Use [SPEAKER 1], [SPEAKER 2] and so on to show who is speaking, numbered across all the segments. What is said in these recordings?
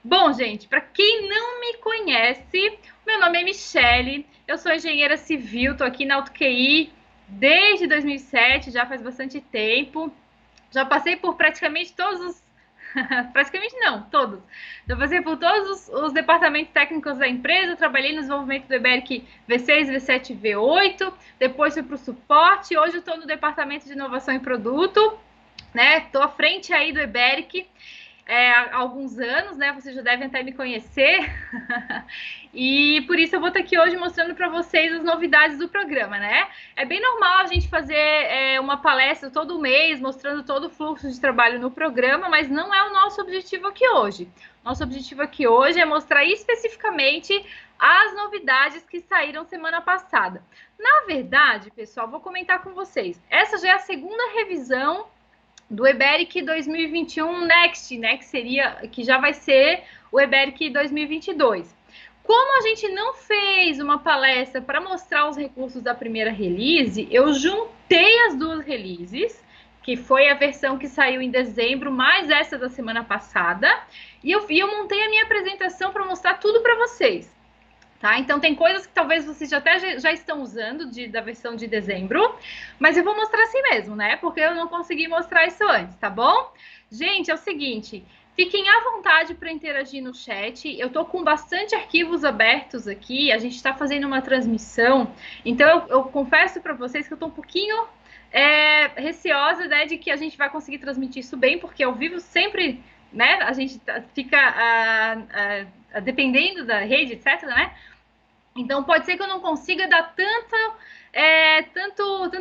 [SPEAKER 1] Bom, gente, para quem não me conhece, meu nome é Michele, eu sou engenheira civil, estou aqui na UTQI desde 2007, já faz bastante tempo. Já passei por praticamente todos os. Praticamente não, todos. Já passei por todos os departamentos técnicos da empresa, trabalhei no desenvolvimento do EBERIC V6, V7 e V8, depois fui para o suporte, hoje eu estou no departamento de inovação e produto, né? Estou à frente aí do EBERIC há alguns anos, né? Vocês já devem até me conhecer. E por isso eu vou estar aqui hoje mostrando para vocês as novidades do programa, né? É bem normal a gente fazer uma palestra todo mês, mostrando todo o fluxo de trabalho no programa, mas não é o nosso objetivo aqui hoje. Nosso objetivo aqui hoje é mostrar especificamente as novidades que saíram semana passada. Na verdade, pessoal, vou comentar com vocês. Essa já é a segunda revisão do EBERIC 2021 Next, né, que já vai ser o EBERIC 2022. Como a gente não fez uma palestra para mostrar os recursos da primeira release, eu juntei as duas releases, que foi a versão que saiu em dezembro, mais essa da semana passada, e eu montei a minha apresentação para mostrar tudo para vocês. Tá? Então, tem coisas que talvez vocês já estão usando da versão de dezembro, mas eu vou mostrar assim mesmo, né? Porque eu não consegui mostrar isso antes, tá bom? Gente, é o seguinte, fiquem à vontade para interagir no chat. Eu tô com bastante arquivos abertos aqui, a gente está fazendo uma transmissão, então eu confesso para vocês que eu tô um pouquinho receosa, né, de que a gente vai conseguir transmitir isso bem, porque ao vivo sempre, né, a gente fica dependendo da rede, etc, né? Então pode ser que eu não consiga dar tanta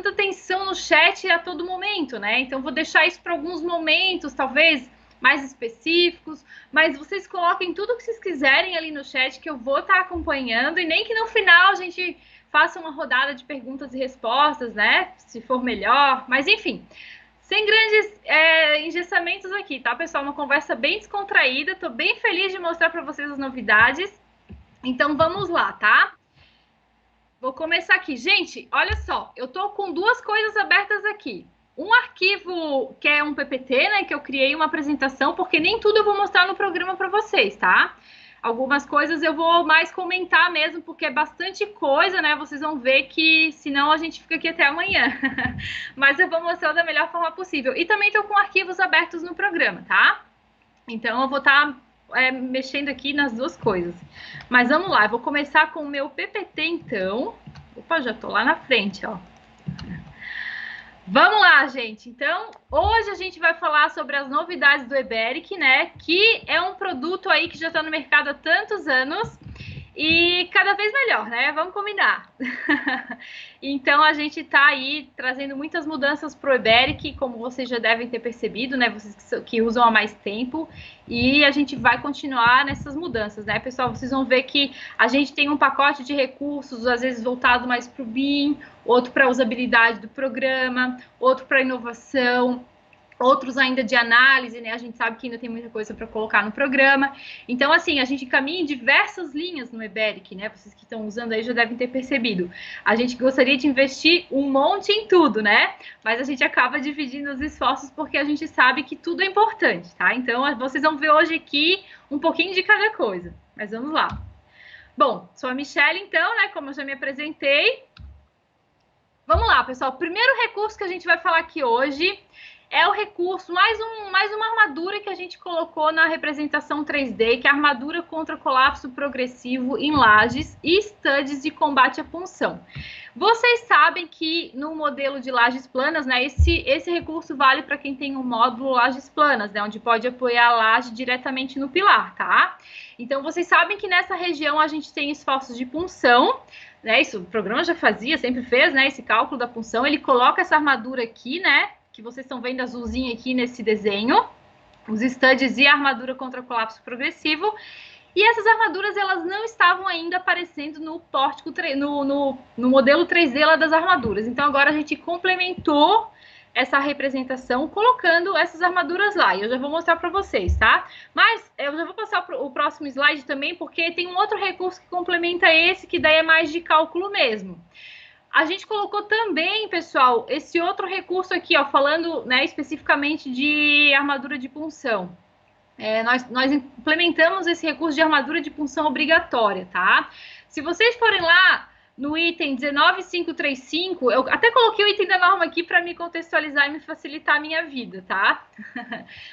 [SPEAKER 1] atenção no chat a todo momento, né? Então vou deixar isso para alguns momentos, talvez mais específicos, mas vocês coloquem tudo o que vocês quiserem ali no chat que eu vou estar acompanhando, e nem que no final a gente faça uma rodada de perguntas e respostas, né? Se for melhor, mas enfim. Sem grandes engessamentos aqui, tá, pessoal? Uma conversa bem descontraída. Estou bem feliz de mostrar para vocês as novidades. Então vamos lá, tá? Vou começar aqui. Gente, olha só, eu tô com duas coisas abertas aqui. Um arquivo que é um PPT, né, que eu criei uma apresentação, porque nem tudo eu vou mostrar no programa para vocês, tá? Algumas coisas eu vou mais comentar mesmo, porque é bastante coisa, né? Vocês vão ver que senão a gente fica aqui até amanhã. Mas eu vou mostrar da melhor forma possível. E também tô com arquivos abertos no programa, tá? Então eu vou estar mexendo aqui nas duas coisas. Mas vamos lá, eu vou começar com o meu PPT então. Opa, já tô lá na frente, ó. Vamos lá, gente. Então, hoje a gente vai falar sobre as novidades do EBERIC, né? Que é um produto aí que já está no mercado há tantos anos e cada vez melhor, né? Vamos combinar. Então, a gente está aí trazendo muitas mudanças para o EBERIC, como vocês já devem ter percebido, né? Vocês que usam há mais tempo. E a gente vai continuar nessas mudanças, né, pessoal? Vocês vão ver que a gente tem um pacote de recursos, às vezes voltado mais para o BIM, outro para a usabilidade do programa, outro para inovação, outros ainda de análise, né? A gente sabe que ainda tem muita coisa para colocar no programa. Então, assim, a gente caminha em diversas linhas no EBERIC, né? Vocês que estão usando aí já devem ter percebido. A gente gostaria de investir um monte em tudo, né? Mas a gente acaba dividindo os esforços porque a gente sabe que tudo é importante, tá? Então, vocês vão ver hoje aqui um pouquinho de cada coisa. Mas vamos lá. Bom, sou a Michele, então, né? Como eu já me apresentei. Vamos lá, pessoal. O primeiro recurso que a gente vai falar aqui hoje é o recurso, mais uma armadura que a gente colocou na representação 3D, que é a armadura contra colapso progressivo em lajes e estudes de combate à punção. Vocês sabem que no modelo de lajes planas, né, esse recurso vale para quem tem um módulo lajes planas, né, onde pode apoiar a laje diretamente no pilar, tá? Então, vocês sabem que nessa região a gente tem esforços de punção, né, isso o programa já fazia, sempre fez, né, esse cálculo da punção, ele coloca essa armadura aqui, né, que vocês estão vendo azulzinho aqui nesse desenho, os studs e a armadura contra colapso progressivo. E essas armaduras, elas não estavam ainda aparecendo no pórtico, no modelo 3D lá das armaduras. Então, agora a gente complementou essa representação colocando essas armaduras lá. E eu já vou mostrar para vocês, tá? Mas eu já vou passar o próximo slide também, porque tem um outro recurso que complementa esse, que daí é mais de cálculo mesmo. A gente colocou também, pessoal, esse outro recurso aqui, ó, falando, né, especificamente de armadura de punção. nós implementamos esse recurso de armadura de punção obrigatória, tá? Se vocês forem lá no item 19535, eu até coloquei o item da norma aqui para me contextualizar e me facilitar a minha vida, tá?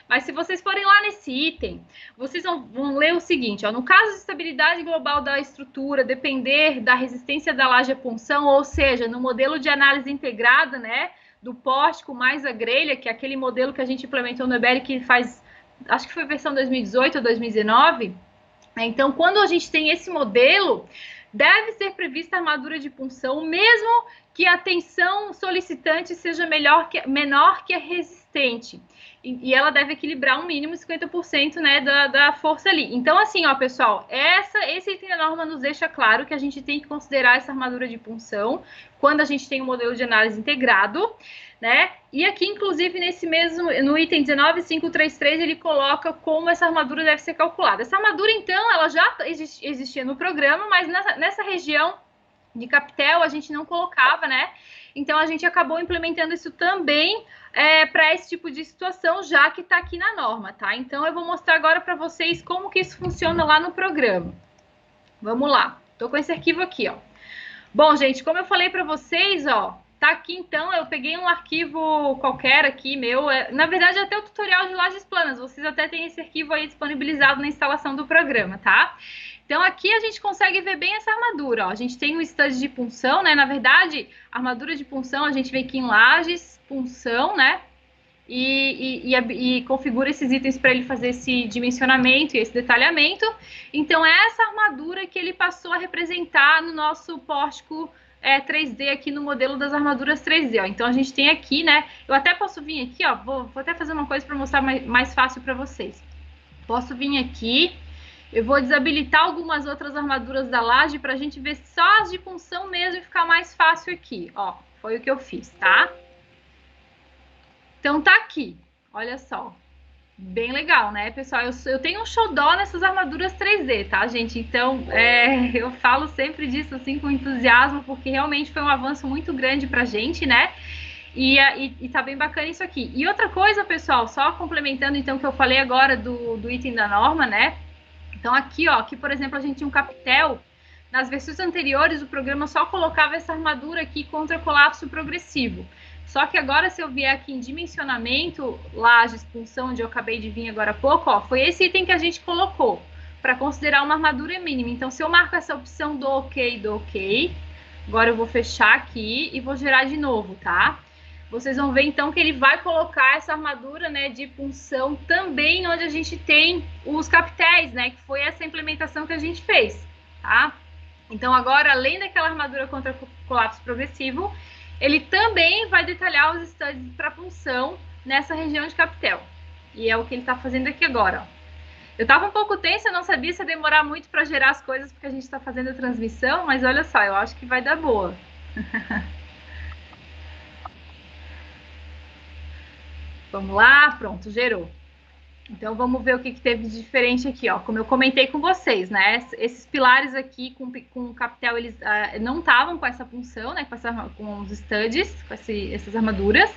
[SPEAKER 1] Mas se vocês forem lá nesse item, vocês vão ler o seguinte, ó, no caso de estabilidade global da estrutura depender da resistência da laje à punção, ou seja, no modelo de análise integrada, né, do pórtico mais a grelha, que é aquele modelo que a gente implementou no EBERIC que faz, acho que foi versão 2018 ou 2019, então, quando a gente tem esse modelo, deve ser prevista armadura de punção, mesmo que a tensão solicitante seja menor que a resistente. E ela deve equilibrar um mínimo 50%, né, da força ali. Então, assim, ó, pessoal, esse item da norma nos deixa claro que a gente tem que considerar essa armadura de punção quando a gente tem um modelo de análise integrado, né? E aqui, inclusive, nesse mesmo, no item 19533, ele coloca como essa armadura deve ser calculada. Essa armadura, então, ela já existia no programa, mas nessa região de capitel a gente não colocava, né? Então, a gente acabou implementando isso também para esse tipo de situação, já que está aqui na norma, tá? Então, eu vou mostrar agora para vocês como que isso funciona lá no programa. Vamos lá. Estou com esse arquivo aqui, ó. Bom, gente, como eu falei para vocês, ó, tá aqui então, eu peguei um arquivo qualquer aqui, meu, na verdade até o tutorial de lajes planas, vocês até têm esse arquivo aí disponibilizado na instalação do programa, tá? Então aqui a gente consegue ver bem essa armadura, ó, a gente tem um stud de punção, né, na verdade, armadura de punção, a gente vem aqui em lajes, punção, né, e configura esses itens para ele fazer esse dimensionamento e esse detalhamento. Então, é essa armadura que ele passou a representar no nosso pórtico 3D aqui no modelo das armaduras 3D. Ó. Então, a gente tem aqui, né? Eu até posso vir aqui, ó. Vou até fazer uma coisa para mostrar mais fácil para vocês. Posso vir aqui. Eu vou desabilitar algumas outras armaduras da laje para a gente ver só as de punção mesmo e ficar mais fácil aqui. Ó, foi o que eu fiz, tá? Então, tá aqui. Olha só. Bem legal, né, pessoal? Eu tenho um xodó nessas armaduras 3D, tá, gente? Então, eu falo sempre disso, assim, com entusiasmo, porque realmente foi um avanço muito grande pra gente, né? E tá bem bacana isso aqui. E outra coisa, pessoal, só complementando, então, o que eu falei agora do item da norma, né? Então, aqui, ó, aqui, por exemplo, a gente tinha um capitel. Nas versões anteriores, o programa só colocava essa armadura aqui contra colapso progressivo. Só que agora, se eu vier aqui em dimensionamento, lajes, punção, onde eu acabei de vir agora há pouco, ó, foi esse item que a gente colocou para considerar uma armadura mínima. Então, se eu marco essa opção do OK, agora eu vou fechar aqui e vou gerar de novo, tá? Vocês vão ver, então, que ele vai colocar essa armadura, né, de punção também onde a gente tem os capitéis, né, que foi essa implementação que a gente fez, tá? Então, agora, além daquela armadura contra colapso progressivo, ele também vai detalhar os studs para punção nessa região de capitel. E é o que ele está fazendo aqui agora. Ó. Eu estava um pouco tensa, eu não sabia se ia demorar muito para gerar as coisas, porque a gente está fazendo a transmissão, mas olha só, eu acho que vai dar boa. Vamos lá, pronto, gerou. Então, vamos ver o que teve de diferente aqui, ó. Como eu comentei com vocês, né? Esses pilares aqui com o capitel, eles não estavam com essa punção, né? Com os studs, com essas armaduras.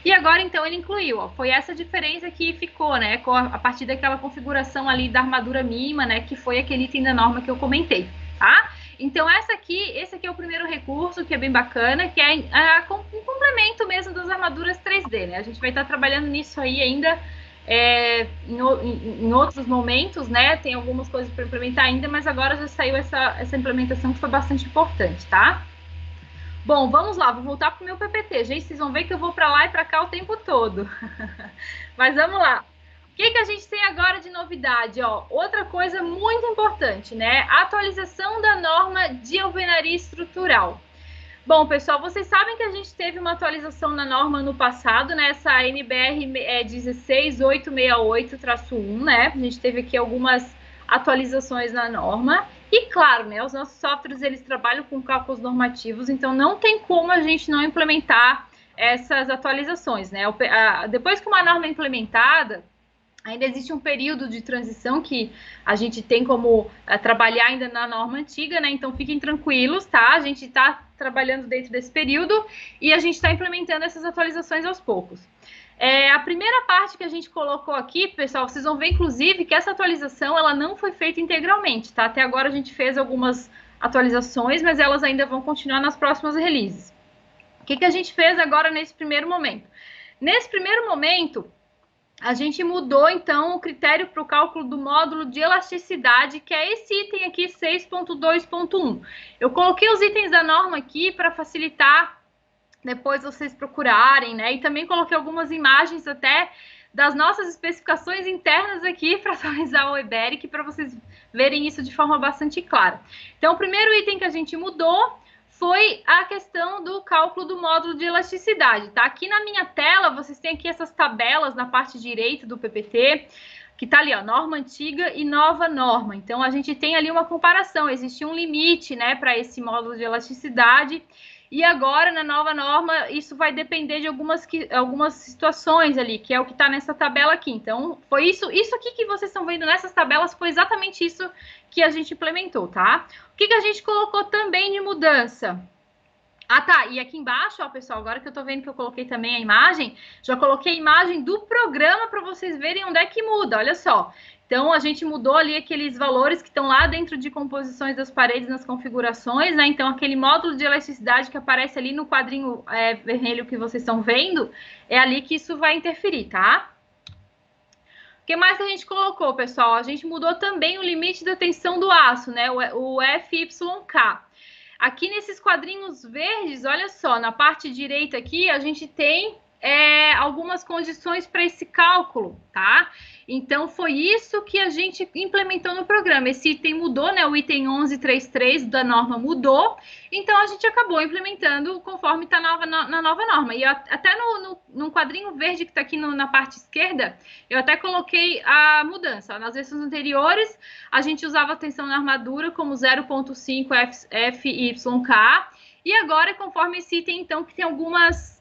[SPEAKER 1] E agora, então, ele incluiu, ó. Foi essa diferença que ficou, né? A partir daquela configuração ali da armadura mínima, né? Que foi aquele item da norma que eu comentei, tá? Então, esse aqui é o primeiro recurso, que é bem bacana, que é um complemento mesmo das armaduras 3D, né? A gente vai estar trabalhando nisso aí ainda em outros momentos, né? Tem algumas coisas para implementar ainda, mas agora já saiu essa implementação que foi bastante importante, tá? Bom, vamos lá, vou voltar para o meu PPT. Gente, vocês vão ver que eu vou para lá e para cá o tempo todo. Mas vamos lá. O que a gente tem agora de novidade? Ó, outra coisa muito importante, né? A atualização da norma de alvenaria estrutural. Bom, pessoal, vocês sabem que a gente teve uma atualização na norma no passado, né? Essa NBR 16868-1, né? A gente teve aqui algumas atualizações na norma. E, claro, né? Os nossos softwares, eles trabalham com cálculos normativos, então não tem como a gente não implementar essas atualizações, né? Depois que uma norma é implementada, ainda existe um período de transição que a gente tem como trabalhar ainda na norma antiga, né? Então, fiquem tranquilos, tá? A gente está trabalhando dentro desse período e a gente está implementando essas atualizações aos poucos. A primeira parte que a gente colocou aqui, pessoal, vocês vão ver, inclusive, que essa atualização ela não foi feita integralmente, tá? Até agora a gente fez algumas atualizações, mas elas ainda vão continuar nas próximas releases. O que a gente fez agora nesse primeiro momento? Nesse primeiro momento, a gente mudou, então, o critério para o cálculo do módulo de elasticidade, que é esse item aqui, 6.2.1. Eu coloquei os itens da norma aqui para facilitar depois vocês procurarem, né? E também coloquei algumas imagens até das nossas especificações internas aqui para atualizar o EBERIC, para vocês verem isso de forma bastante clara. Então, o primeiro item que a gente mudou foi a questão do cálculo do módulo de elasticidade, tá? Aqui na minha tela, vocês têm aqui essas tabelas na parte direita do PPT, que tá ali, ó, norma antiga e nova norma. Então, a gente tem ali uma comparação, existe um limite, né, para esse módulo de elasticidade. E agora, na nova norma, isso vai depender de algumas situações ali, que é o que está nessa tabela aqui. Então, foi isso aqui que vocês estão vendo nessas tabelas, foi exatamente isso que a gente implementou, tá? O que a gente colocou também de mudança? Ah, tá, e aqui embaixo, ó, pessoal, agora que eu tô vendo que eu coloquei também a imagem, já coloquei a imagem do programa para vocês verem onde é que muda, olha só. Então, a gente mudou ali aqueles valores que estão lá dentro de composições das paredes nas configurações, né? Então, aquele módulo de elasticidade que aparece ali no quadrinho vermelho que vocês estão vendo, é ali que isso vai interferir, tá? O que mais que a gente colocou, pessoal? A gente mudou também o limite da tensão do aço, né? O FYK. Aqui nesses quadrinhos verdes, olha só, na parte direita aqui, a gente tem algumas condições para esse cálculo, tá? Então, foi isso que a gente implementou no programa. Esse item mudou, né? O item 1133 da norma mudou. Então, a gente acabou implementando conforme está na nova norma. E até no quadrinho verde que está aqui na parte esquerda, eu até coloquei a mudança. Nas versões anteriores, a gente usava a tensão na armadura como 0.5 FYK. E agora, conforme esse item, então, que tem algumas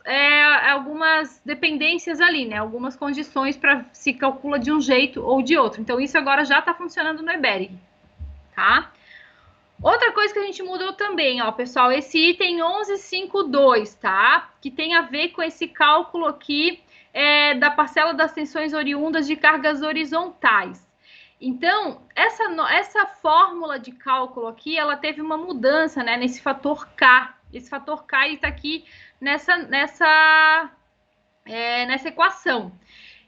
[SPEAKER 1] dependências ali, né? Algumas condições para se calcula de um jeito ou de outro. Então, isso agora já está funcionando no EBERIC, tá? Outra coisa que a gente mudou também, ó, pessoal, esse item 1152, tá? Que tem a ver com esse cálculo aqui da parcela das tensões oriundas de cargas horizontais. Então, essa fórmula de cálculo aqui, ela teve uma mudança, né, nesse fator K. Esse fator K está aqui nessa equação.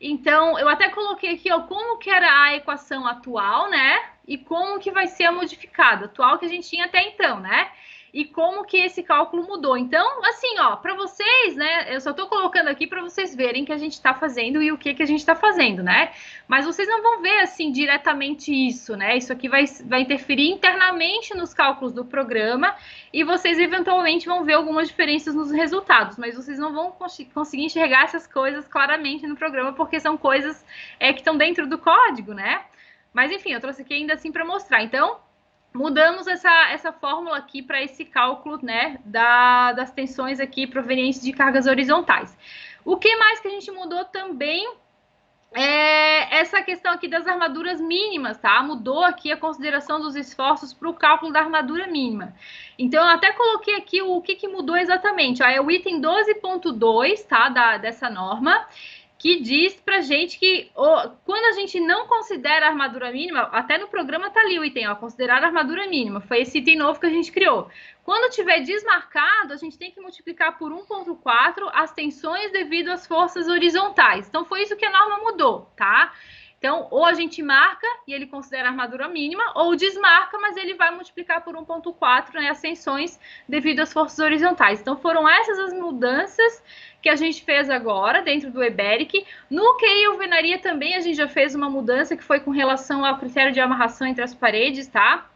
[SPEAKER 1] Então, eu até coloquei aqui, ó, como que era a equação atual, né, e como que vai ser a modificada, atual que a gente tinha até então, né? E como que esse cálculo mudou. Então, assim, ó, para vocês, né, eu só tô colocando aqui para vocês verem que a gente está fazendo e o que a gente está fazendo, né? Mas vocês não vão ver, assim, diretamente isso, né? Isso aqui vai interferir internamente nos cálculos do programa e vocês, eventualmente, vão ver algumas diferenças nos resultados, mas vocês não vão conseguir enxergar essas coisas claramente no programa, porque são coisas que estão dentro do código, né? Mas, enfim, eu trouxe aqui ainda assim para mostrar. Então, mudamos essa fórmula aqui para esse cálculo, né, das tensões aqui provenientes de cargas horizontais. O que mais que a gente mudou também é essa questão aqui das armaduras mínimas, tá? Mudou aqui a consideração dos esforços para o cálculo da armadura mínima. Então, eu até coloquei aqui o que mudou exatamente. Ó, é o item 12.2, tá, dessa norma, que diz pra gente que quando a gente não considera a armadura mínima, até no programa tá ali o item, ó, considerar a armadura mínima, foi esse item novo que a gente criou. Quando tiver desmarcado, a gente tem que multiplicar por 1.4 as tensões devido às forças horizontais. Então, foi isso que a norma mudou, tá? Então, ou a gente marca e ele considera a armadura mínima, ou desmarca, mas ele vai multiplicar por 1.4, né, as tensões devido às forças horizontais. Então, foram essas as mudanças que a gente fez agora dentro do EBERIC. No QI alvenaria também a gente já fez uma mudança que foi com relação ao critério de amarração entre as paredes, tá?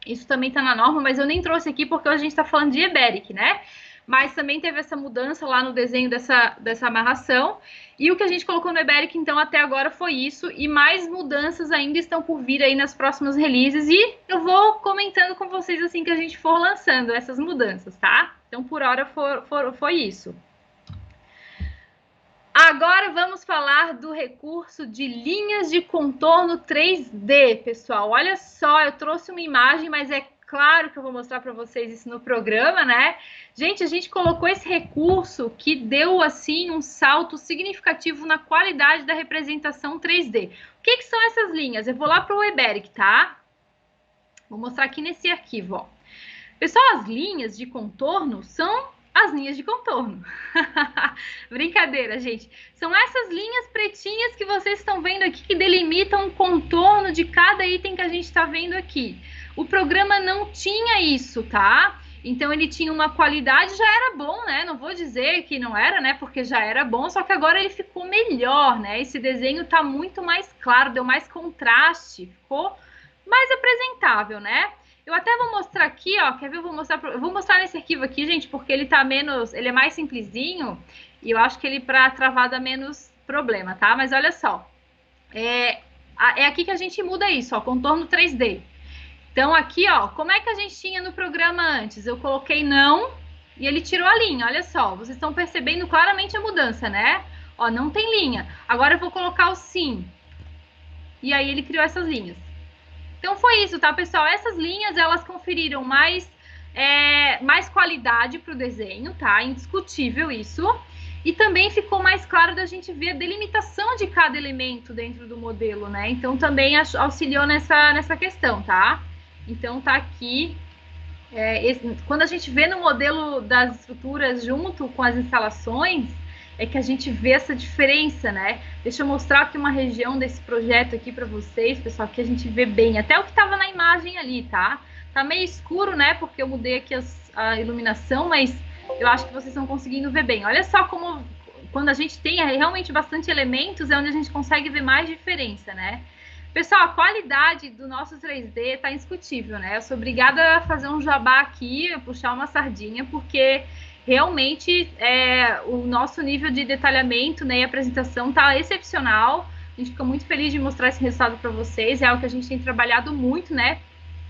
[SPEAKER 1] Isso também tá na norma, mas eu nem trouxe aqui porque a gente tá falando de EBERIC, né? Mas também teve essa mudança lá no desenho dessa amarração. E o que a gente colocou no EBERIC, então, até agora foi isso. E mais mudanças ainda estão por vir aí nas próximas releases. E eu vou comentando com vocês assim que a gente for lançando essas mudanças, tá? Então, por hora, foi isso. Agora vamos falar do recurso de linhas de contorno 3D, pessoal. Olha só, eu trouxe uma imagem, mas é claro que eu vou mostrar para vocês isso no programa, né? Gente, a gente colocou esse recurso que deu, assim, um salto significativo na qualidade da representação 3D. O que são essas linhas? Eu vou lá para o Weberic, tá? Vou mostrar aqui nesse arquivo, ó. Pessoal, as linhas de contorno são as linhas de contorno. Brincadeira, gente. São essas linhas pretinhas que vocês estão vendo aqui que delimitam o contorno de cada item que a gente está vendo aqui. O programa não tinha isso, tá? Então ele tinha uma qualidade, já era bom, né? Não vou dizer que não era, né? Porque já era bom, só que agora ele ficou melhor, né? Esse desenho tá muito mais claro, deu mais contraste, ficou mais apresentável, né? Eu até vou mostrar aqui, ó, quer ver? Eu vou mostrar nesse arquivo aqui, gente, porque ele tá menos, ele é mais simplesinho e eu acho que ele para travar dá menos problema, tá? Mas olha só, é aqui que a gente muda isso, ó, contorno 3D. Então aqui, ó, como é que a gente tinha no programa antes? Eu coloquei não e ele tirou a linha, olha só, vocês estão percebendo claramente a mudança, né? Ó, não tem linha. Agora eu vou colocar o sim. E aí ele criou essas linhas. Então foi isso, tá, pessoal? Essas linhas, elas conferiram mais qualidade para o desenho, tá? Indiscutível isso. E também ficou mais claro da gente ver a delimitação de cada elemento dentro do modelo, né? Então também auxiliou nessa questão, tá? Então tá aqui. Quando a gente vê no modelo das estruturas junto com as instalações, é que a gente vê essa diferença, né? Deixa eu mostrar aqui uma região desse projeto aqui para vocês, pessoal, que a gente vê bem. Até o que estava na imagem ali, tá? Tá meio escuro, né? Porque eu mudei aqui a iluminação, mas eu acho que vocês estão conseguindo ver bem. Olha só como, quando a gente tem realmente bastante elementos, é onde a gente consegue ver mais diferença, né? Pessoal, a qualidade do nosso 3D tá indiscutível, né? Eu sou obrigada a fazer um jabá aqui, puxar uma sardinha, porque realmente o nosso nível de detalhamento, né, e apresentação tá excepcional. A gente fica muito feliz de mostrar esse resultado para vocês. É algo que a gente tem trabalhado muito, né?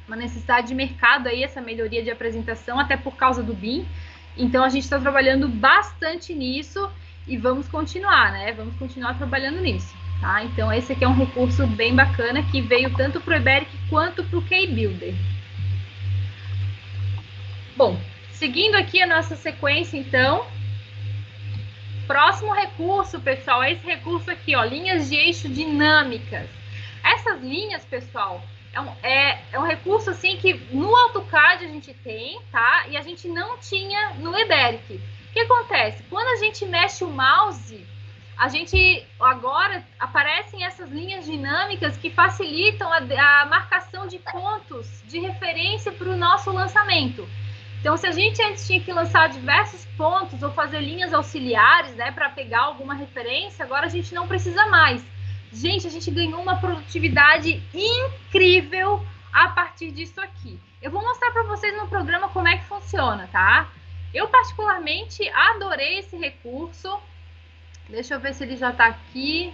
[SPEAKER 1] Uma necessidade de mercado aí, essa melhoria de apresentação, até por causa do BIM. Então a gente está trabalhando bastante nisso e vamos continuar, né? Vamos continuar trabalhando nisso, tá? Então esse aqui é um recurso bem bacana que veio tanto para o Weberic quanto para o KBuilder. Bom, seguindo aqui a nossa sequência, então, próximo recurso, pessoal, é esse recurso aqui, ó, linhas de eixo dinâmicas. Essas linhas, pessoal, é um recurso, assim, que no AutoCAD a gente tem, tá? E a gente não tinha no Weberic. O que acontece? Quando a gente mexe o mouse, agora aparecem essas linhas dinâmicas que facilitam a marcação de pontos de referência para o nosso lançamento. Então, se a gente antes tinha que lançar diversos pontos ou fazer linhas auxiliares, né, para pegar alguma referência, agora a gente não precisa mais. Gente, a gente ganhou uma produtividade incrível a partir disso aqui. Eu vou mostrar para vocês no programa como é que funciona, tá? Eu particularmente adorei esse recurso. Deixa eu ver se ele já está aqui.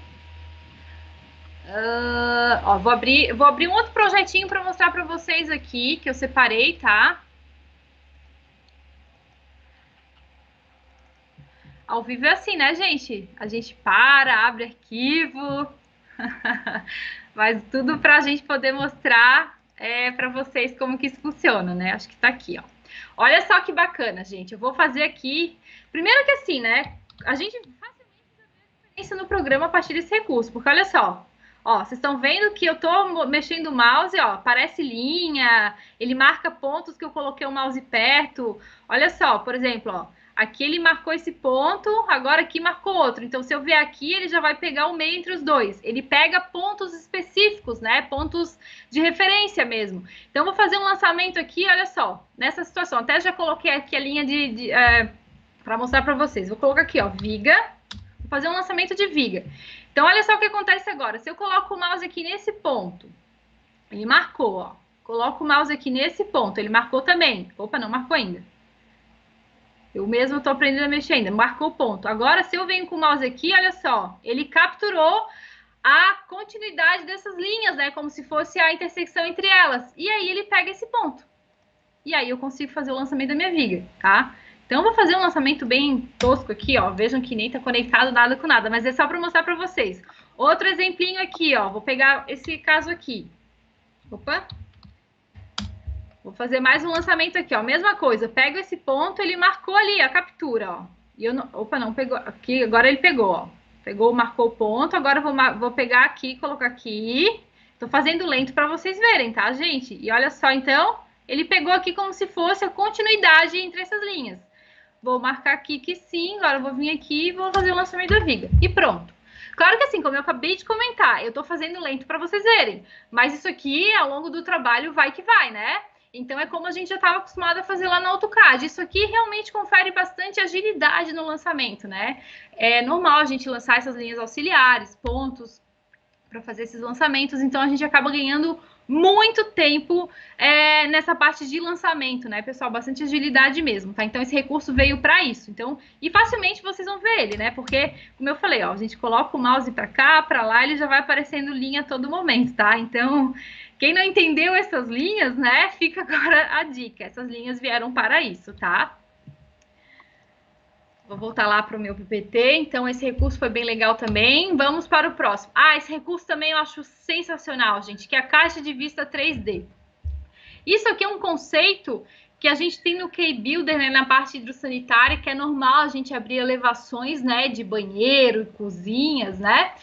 [SPEAKER 1] Ó, vou abrir um outro projetinho para mostrar para vocês aqui, que eu separei, tá? Ao vivo é assim, né, gente? A gente abre arquivo, mas tudo para a gente poder mostrar para vocês como que isso funciona, né? Acho que tá aqui, ó. Olha só que bacana, gente. Eu vou fazer aqui. Primeiro que assim, né? A gente facilmente vê a diferença no programa a partir desse recurso, porque olha só. Ó, vocês estão vendo que eu tô mexendo o mouse, ó, aparece linha, ele marca pontos que eu coloquei o mouse perto. Olha só, por exemplo, ó. Aqui ele marcou esse ponto, agora aqui marcou outro. Então, se eu vier aqui, ele já vai pegar o meio entre os dois. Ele pega pontos específicos, né? Pontos de referência mesmo. Então, eu vou fazer um lançamento aqui, olha só. Nessa situação, até já coloquei aqui a linha para mostrar para vocês. Vou colocar aqui, ó, viga. Vou fazer um lançamento de viga. Então, olha só o que acontece agora. Se eu coloco o mouse aqui nesse ponto, ele marcou, ó. Coloco o mouse aqui nesse ponto, ele marcou também. Opa, não marcou ainda. Eu mesmo estou aprendendo a mexer ainda, marcou o ponto. Agora, se eu venho com o mouse aqui, olha só, ele capturou a continuidade dessas linhas, né? Como se fosse a intersecção entre elas. E aí ele pega esse ponto. E aí eu consigo fazer o lançamento da minha viga, tá? Então eu vou fazer um lançamento bem tosco aqui, ó. Vejam que nem tá conectado nada com nada, mas é só para mostrar para vocês. Outro exemplinho aqui, ó. Vou pegar esse caso aqui. Opa! Vou fazer mais um lançamento aqui, ó. Mesma coisa, pego esse ponto, ele marcou ali a captura, ó. E eu não, opa, não pegou aqui, agora ele pegou, ó. Pegou, marcou o ponto, agora eu vou pegar aqui, colocar aqui. Tô fazendo lento para vocês verem, tá, gente? E olha só, então, ele pegou aqui como se fosse a continuidade entre essas linhas. Vou marcar aqui que sim, agora eu vou vir aqui e vou fazer o lançamento da viga. E pronto. Claro que assim, como eu acabei de comentar, eu tô fazendo lento para vocês verem. Mas isso aqui, ao longo do trabalho, vai que vai, né? Então, é como a gente já estava acostumado a fazer lá no AutoCAD. Isso aqui realmente confere bastante agilidade no lançamento, né? É normal a gente lançar essas linhas auxiliares, pontos, para fazer esses lançamentos. Então, a gente acaba ganhando muito tempo nessa parte de lançamento, né, pessoal? Bastante agilidade mesmo, tá? Então, esse recurso veio para isso. Então, e facilmente vocês vão ver ele, né? Porque, como eu falei, ó, a gente coloca o mouse para cá, para lá, ele já vai aparecendo linha a todo momento, tá? Então, quem não entendeu essas linhas, né, fica agora a dica. Essas linhas vieram para isso, tá? Vou voltar lá para o meu PPT. Então, esse recurso foi bem legal também. Vamos para o próximo. Ah, esse recurso também eu acho sensacional, gente, que é a caixa de vista 3D. Isso aqui é um conceito que a gente tem no K-Builder, né, na parte hidrossanitária, que é normal a gente abrir elevações, né, de banheiro e cozinhas, né?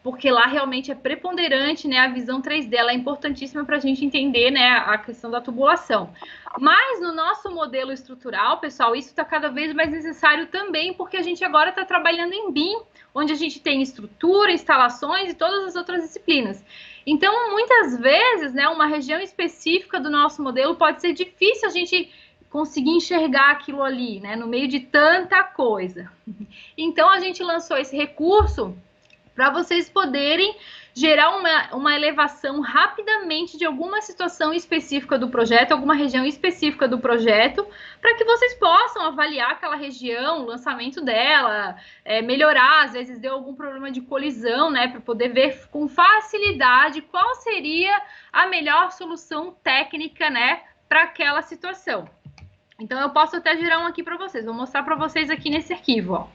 [SPEAKER 1] Porque lá realmente é preponderante, né, a visão 3D, ela é importantíssima para a gente entender, né, a questão da tubulação. Mas no nosso modelo estrutural, pessoal, isso está cada vez mais necessário também, porque a gente agora está trabalhando em BIM, onde a gente tem estrutura, instalações e todas as outras disciplinas. Então, muitas vezes, né, uma região específica do nosso modelo pode ser difícil a gente conseguir enxergar aquilo ali, né, no meio de tanta coisa. Então, a gente lançou esse recurso para vocês poderem gerar uma elevação rapidamente de alguma situação específica do projeto, alguma região específica do projeto, para que vocês possam avaliar aquela região, o lançamento dela, melhorar, às vezes deu algum problema de colisão, né, para poder ver com facilidade qual seria a melhor solução técnica, né, para aquela situação. Então, eu posso até gerar um aqui para vocês, vou mostrar para vocês aqui nesse arquivo, ó.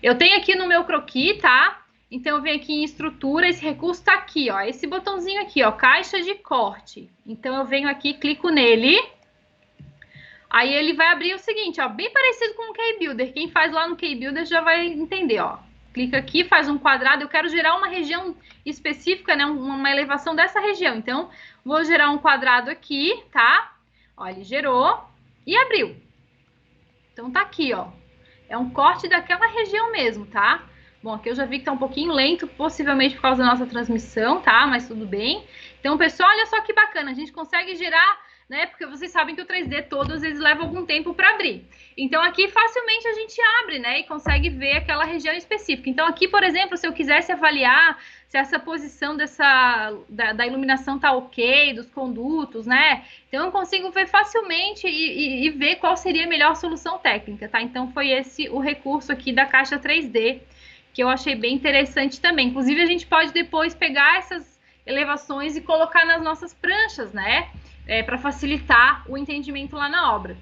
[SPEAKER 1] Eu tenho aqui no meu croquis, tá? Então, eu venho aqui em estrutura, esse recurso está aqui, ó, esse botãozinho aqui, ó, caixa de corte. Então, eu venho aqui, clico nele, aí ele vai abrir o seguinte, ó, bem parecido com o K-Builder. Quem faz lá no K-Builder já vai entender, ó. Clica aqui, faz um quadrado, eu quero gerar uma região específica, né, uma elevação dessa região. Então, vou gerar um quadrado aqui, tá? Ó, ele gerou e abriu. Então, tá aqui, ó. É um corte daquela região mesmo, tá? Bom, aqui eu já vi que tá um pouquinho lento, possivelmente por causa da nossa transmissão, tá? Mas tudo bem. Então, pessoal, olha só que bacana. A gente consegue gerar, né? Porque vocês sabem que o 3D todo, às vezes, leva algum tempo para abrir. Então, aqui, facilmente a gente abre, né? E consegue ver aquela região específica. Então, aqui, por exemplo, se eu quisesse avaliar se essa posição da iluminação tá ok, dos condutos, né? Então, eu consigo ver facilmente e ver qual seria a melhor solução técnica, tá? Então, foi esse o recurso aqui da caixa 3D, que eu achei bem interessante também. Inclusive, a gente pode depois pegar essas elevações e colocar nas nossas pranchas, né? Para facilitar o entendimento lá na obra.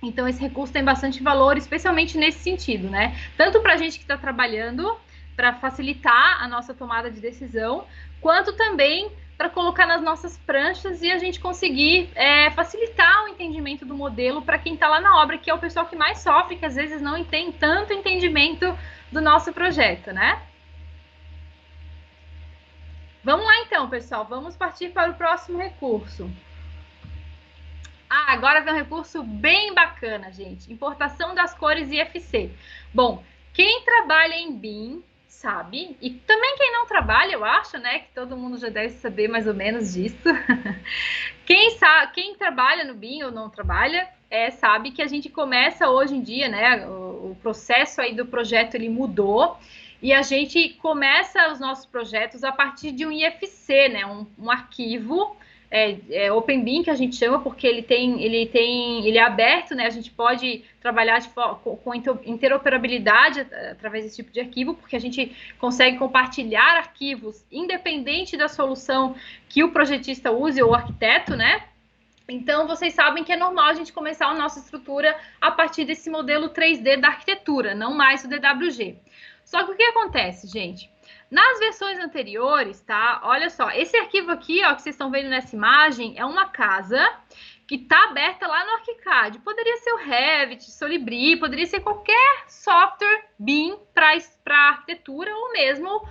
[SPEAKER 1] Então, esse recurso tem bastante valor, especialmente nesse sentido, né? Tanto para a gente que está trabalhando, para facilitar a nossa tomada de decisão, quanto também para colocar nas nossas pranchas e a gente conseguir facilitar o entendimento do modelo para quem está lá na obra, que é o pessoal que mais sofre, que às vezes não tem tanto entendimento do nosso projeto, né? Vamos lá então, pessoal, vamos partir para o próximo recurso. Ah, agora vem um recurso bem bacana, gente. Importação das cores IFC. Bom, quem trabalha em BIM sabe, e também quem não trabalha, eu acho, né, que todo mundo já deve saber mais ou menos disso. Quem trabalha no BIM ou não trabalha, sabe que a gente começa hoje em dia, né, o processo aí do projeto, ele mudou, e a gente começa os nossos projetos a partir de um IFC, né, um arquivo, OpenBIM, que a gente chama, porque ele é aberto, né? A gente pode trabalhar com interoperabilidade através desse tipo de arquivo, porque a gente consegue compartilhar arquivos independente da solução que o projetista use ou o arquiteto, né? Então, vocês sabem que é normal a gente começar a nossa estrutura a partir desse modelo 3D da arquitetura, não mais o DWG. Só que o que acontece, gente? Nas versões anteriores, tá? Olha só, esse arquivo aqui, ó, que vocês estão vendo nessa imagem, é uma casa que está aberta lá no ArchiCAD. Poderia ser o Revit, Solibri, poderia ser qualquer software BIM para arquitetura ou mesmo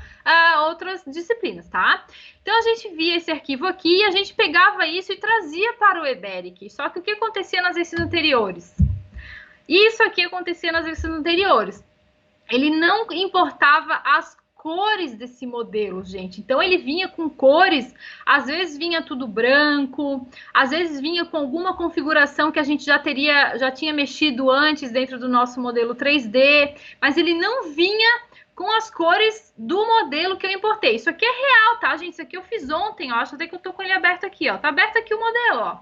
[SPEAKER 1] outras disciplinas, tá? Então, a gente via esse arquivo aqui e a gente pegava isso e trazia para o eBERIC. Só que o que acontecia nas versões anteriores? Isso aqui acontecia nas versões anteriores. Ele não importava as cores desse modelo, gente. Então, ele vinha com cores, às vezes vinha tudo branco, às vezes vinha com alguma configuração que a gente já tinha mexido antes dentro do nosso modelo 3D, mas ele não vinha com as cores do modelo que eu importei. Isso aqui é real, tá, gente? Isso aqui eu fiz ontem, ó. Acho até que eu tô com ele aberto aqui, ó. Tá aberto aqui o modelo, ó.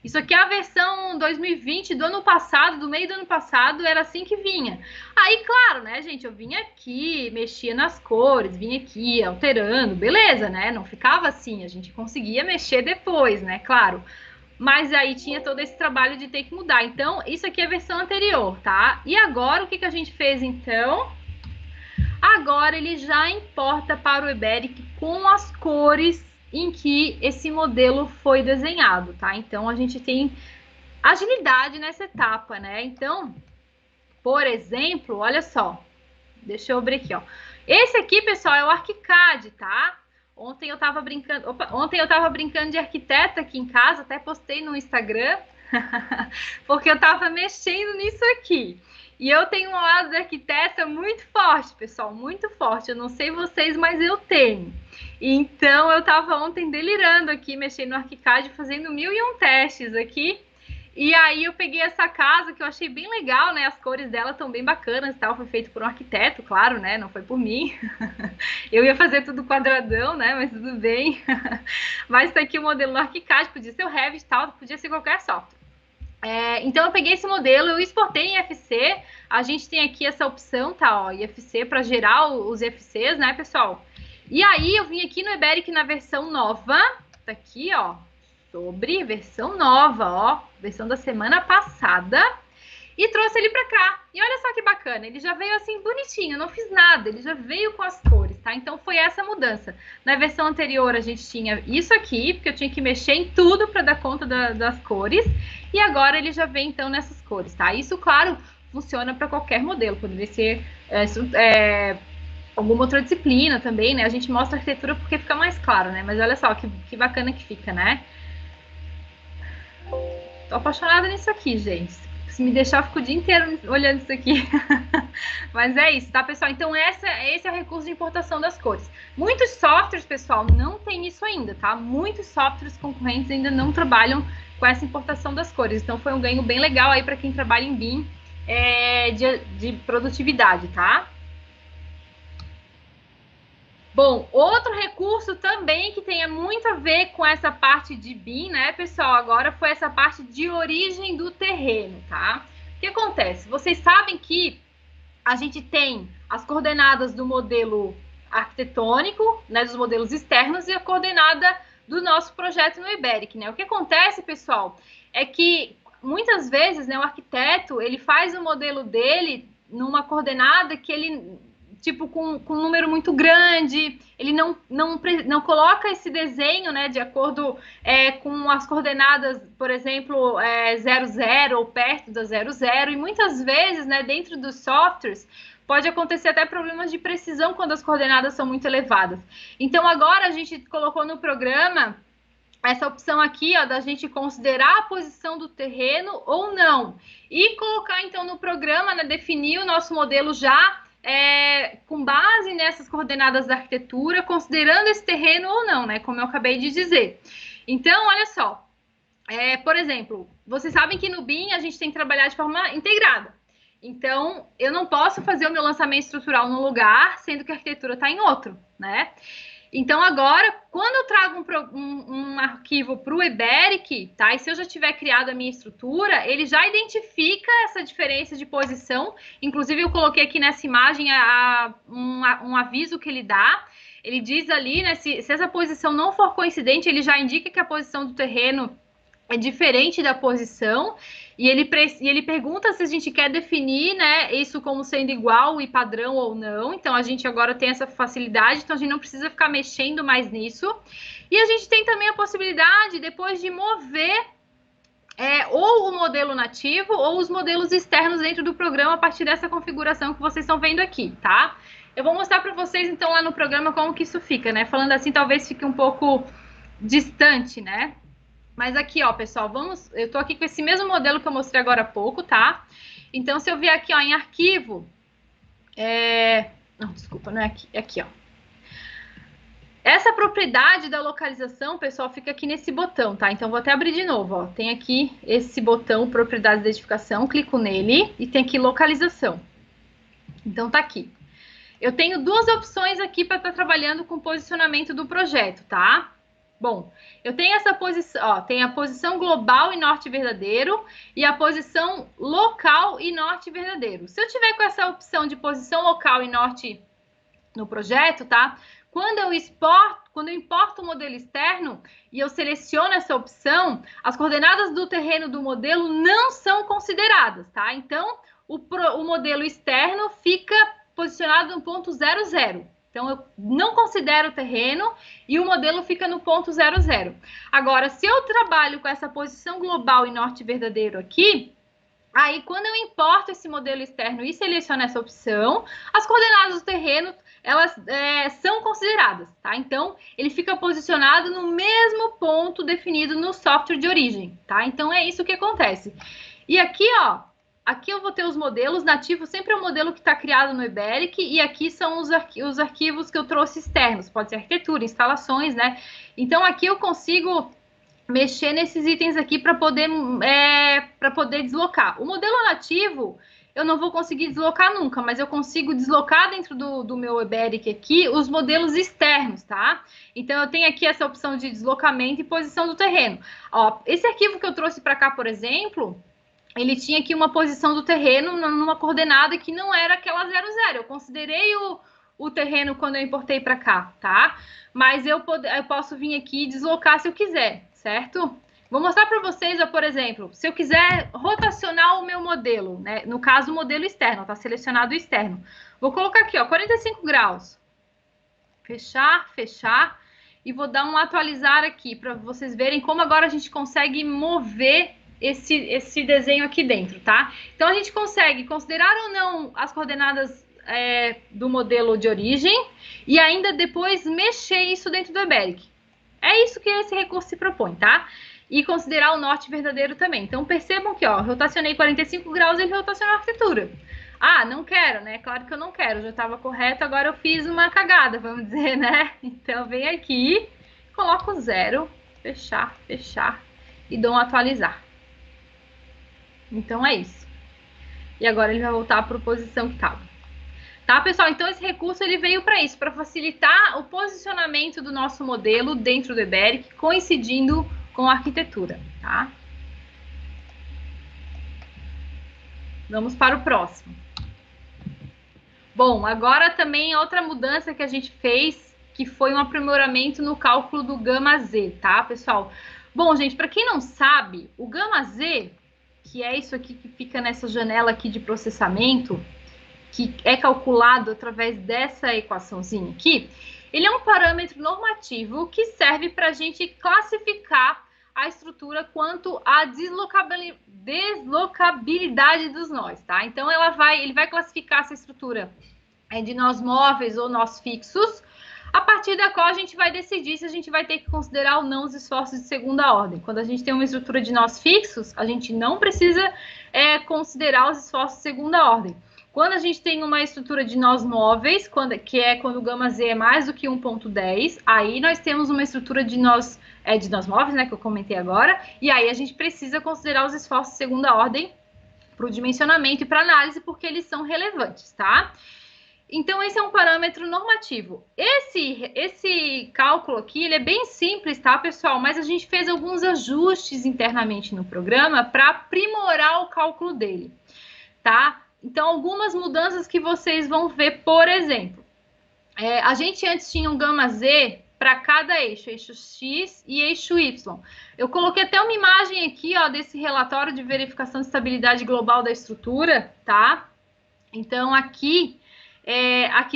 [SPEAKER 1] Isso aqui é a versão 2020 do ano passado, do meio do ano passado, era assim que vinha. Aí, claro, né, gente, eu vinha aqui, mexia nas cores, vinha aqui alterando, beleza, né? Não ficava assim, a gente conseguia mexer depois, né, claro. Mas aí tinha todo esse trabalho de ter que mudar. Então, isso aqui é a versão anterior, tá? E agora, o que a gente fez, então? Agora, ele já importa para o eBERIC com as cores em que esse modelo foi desenhado, tá? Então, a gente tem agilidade nessa etapa, né? Então, por exemplo, olha só. Deixa eu abrir aqui, ó. Esse aqui, pessoal, é o ArchiCAD, tá? Ontem eu tava brincando de arquiteta aqui em casa, até postei no Instagram, porque eu tava mexendo nisso aqui. E eu tenho um lado de arquiteta muito forte, pessoal, muito forte. Eu não sei vocês, mas eu tenho. Então, eu estava ontem delirando aqui, mexendo no ArchiCAD, fazendo 1001 testes aqui. E aí, eu peguei essa casa, que eu achei bem legal, né? As cores dela estão bem bacanas e tal. Foi feito por um arquiteto, claro, né? Não foi por mim. Eu ia fazer tudo quadradão, né? Mas tudo bem. Mas tá aqui o modelo do ArchiCAD. Podia ser o Revit e tal, podia ser qualquer software. Então, eu peguei esse modelo, eu exportei em IFC. A gente tem aqui essa opção, tá? Ó, IFC para gerar os IFCs, né, pessoal? E aí, eu vim aqui no eBERIC na versão nova. Tá aqui, ó. Sobre versão nova, ó. Versão da semana passada. E trouxe ele para cá. E olha só que bacana. Ele já veio assim bonitinho. Eu não fiz nada. Ele já veio com as cores, tá? Então, foi essa mudança. Na versão anterior, a gente tinha isso aqui. Porque eu tinha que mexer em tudo para dar conta das cores. E agora ele já vem, então, nessas cores, tá? Isso, claro, funciona para qualquer modelo. Poderia ser alguma outra disciplina também, né? A gente mostra a arquitetura porque fica mais claro, né? Mas olha só que bacana que fica, né? Tô apaixonada nisso aqui, gente. Se me deixar, eu fico o dia inteiro olhando isso aqui. Mas é isso, tá, pessoal? Então, esse é o recurso de importação das cores. Muitos softwares, pessoal, não tem isso ainda, tá? Muitos softwares concorrentes ainda não trabalham com essa importação das cores. Então, foi um ganho bem legal aí para quem trabalha em BIM de produtividade, tá? Bom, outro recurso também que tenha muito a ver com essa parte de BIM, né, pessoal? Agora foi essa parte de origem do terreno, tá? O que acontece? Vocês sabem que a gente tem as coordenadas do modelo arquitetônico, né, dos modelos externos, e a coordenada do nosso projeto no eBERIC, né? O que acontece, pessoal, é que muitas vezes, né, o arquiteto, ele faz o modelo dele numa coordenada que ele, tipo, com um número muito grande, ele não coloca esse desenho, né, de acordo com as coordenadas, por exemplo, 00 ou perto da 00, e muitas vezes, né, dentro dos softwares, pode acontecer até problemas de precisão quando as coordenadas são muito elevadas. Então, agora a gente colocou no programa essa opção aqui, ó, da gente considerar a posição do terreno ou não. E colocar, então, no programa, né, definir o nosso modelo já com base nessas coordenadas da arquitetura, considerando esse terreno ou não, né, como eu acabei de dizer. Então, olha só. Por exemplo, vocês sabem que no BIM a gente tem que trabalhar de forma integrada. Então, eu não posso fazer o meu lançamento estrutural num lugar, sendo que a arquitetura está em outro, né? Então, agora, quando eu trago um arquivo para o eBERIC, tá? E se eu já tiver criado a minha estrutura, ele já identifica essa diferença de posição. Inclusive, eu coloquei aqui nessa imagem um aviso que ele dá. Ele diz ali, né? Se essa posição não for coincidente, ele já indica que a posição do terreno é diferente da posição, e ele pergunta se a gente quer definir, né, isso como sendo igual e padrão ou não. Então, a gente agora tem essa facilidade, então a gente não precisa ficar mexendo mais nisso. E a gente tem também a possibilidade, depois, de mover ou o modelo nativo ou os modelos externos dentro do programa a partir dessa configuração que vocês estão vendo aqui, tá? Eu vou mostrar para vocês, então, lá no programa como que isso fica, né? Falando assim, talvez fique um pouco distante, né? Mas aqui, ó, pessoal, eu tô aqui com esse mesmo modelo que eu mostrei agora há pouco, tá? Então, se eu vier aqui, ó, em arquivo, não, desculpa, não é aqui, é aqui, ó. Essa propriedade da localização, pessoal, fica aqui nesse botão, tá? Então, vou até abrir de novo, ó. Tem aqui esse botão, propriedade de identificação, clico nele e tem aqui localização. Então, tá aqui. Eu tenho duas opções aqui para estar trabalhando com o posicionamento do projeto, tá? Bom, eu tenho essa posição, ó, tem a posição global e norte verdadeiro e a posição local e norte verdadeiro. Se eu tiver com essa opção de posição local e norte no projeto, tá? Quando eu importo o modelo externo e eu seleciono essa opção, as coordenadas do terreno do modelo não são consideradas, tá? Então, o modelo externo fica posicionado no ponto 00. Então, eu não considero o terreno e o modelo fica no ponto 00. Agora, se eu trabalho com essa posição global e norte verdadeiro aqui, aí quando eu importo esse modelo externo e seleciono essa opção, as coordenadas do terreno, elas são consideradas, tá? Então, ele fica posicionado no mesmo ponto definido no software de origem, tá? Então, é isso que acontece. E aqui, ó, aqui eu vou ter os modelos nativos, sempre é o modelo que está criado no Eberic, e aqui são os arquivos que eu trouxe externos, pode ser arquitetura, instalações, né? Então, aqui eu consigo mexer nesses itens aqui para poder deslocar. O modelo nativo, eu não vou conseguir deslocar nunca, mas eu consigo deslocar dentro do meu Eberic aqui os modelos externos, tá? Então, eu tenho aqui essa opção de deslocamento e posição do terreno. Ó, esse arquivo que eu trouxe para cá, por exemplo, ele tinha aqui uma posição do terreno numa coordenada que não era aquela 00. Eu considerei o terreno quando eu importei para cá, tá? Mas eu posso vir aqui e deslocar se eu quiser, certo? Vou mostrar para vocês, ó, por exemplo, se eu quiser rotacionar o meu modelo, né? No caso, o modelo externo, tá selecionado o externo. Vou colocar aqui, ó, 45 graus. Fechar, fechar. E vou dar um atualizar aqui para vocês verem como agora a gente consegue mover esse desenho aqui dentro, tá? Então, a gente consegue considerar ou não as coordenadas do modelo de origem e ainda depois mexer isso dentro do Eberic. É isso que esse recurso se propõe, tá? E considerar o norte verdadeiro também. Então, percebam que, ó, rotacionei 45 graus e ele rotacionou a arquitetura. Ah, não quero, né? Claro que eu não quero, já estava correto, agora eu fiz uma cagada, vamos dizer, né? Então, vem aqui, coloco 0, fechar, fechar e dou um atualizar. Então, é isso. E agora ele vai voltar para a posição que estava. Tá, pessoal? Então, esse recurso ele veio para isso, para facilitar o posicionamento do nosso modelo dentro do Eberic, coincidindo com a arquitetura, tá? Vamos para o próximo. Bom, agora também outra mudança que a gente fez, que foi um aprimoramento no cálculo do gama Z, tá, pessoal? Bom, gente, para quem não sabe, o gama Z, que é isso aqui que fica nessa janela aqui de processamento, que é calculado através dessa equaçãozinha aqui, ele é um parâmetro normativo que serve para a gente classificar a estrutura quanto à deslocabilidade dos nós, tá? Então, ele vai classificar essa estrutura de nós móveis ou nós fixos, a partir da qual a gente vai decidir se a gente vai ter que considerar ou não os esforços de segunda ordem. Quando a gente tem uma estrutura de nós fixos, a gente não precisa considerar os esforços de segunda ordem. Quando a gente tem uma estrutura de nós móveis, que é quando o gama Z é mais do que 1.10, aí nós temos uma estrutura de nós móveis, né, que eu comentei agora, e aí a gente precisa considerar os esforços de segunda ordem para o dimensionamento e para análise, porque eles são relevantes, tá? Então, esse é um parâmetro normativo. Esse cálculo aqui, ele é bem simples, tá, pessoal? Mas a gente fez alguns ajustes internamente no programa para aprimorar o cálculo dele, tá? Então, algumas mudanças que vocês vão ver, por exemplo, a gente antes tinha um gama Z para cada eixo X e eixo Y. Eu coloquei até uma imagem aqui, ó, desse relatório de verificação de estabilidade global da estrutura, tá? Então, aqui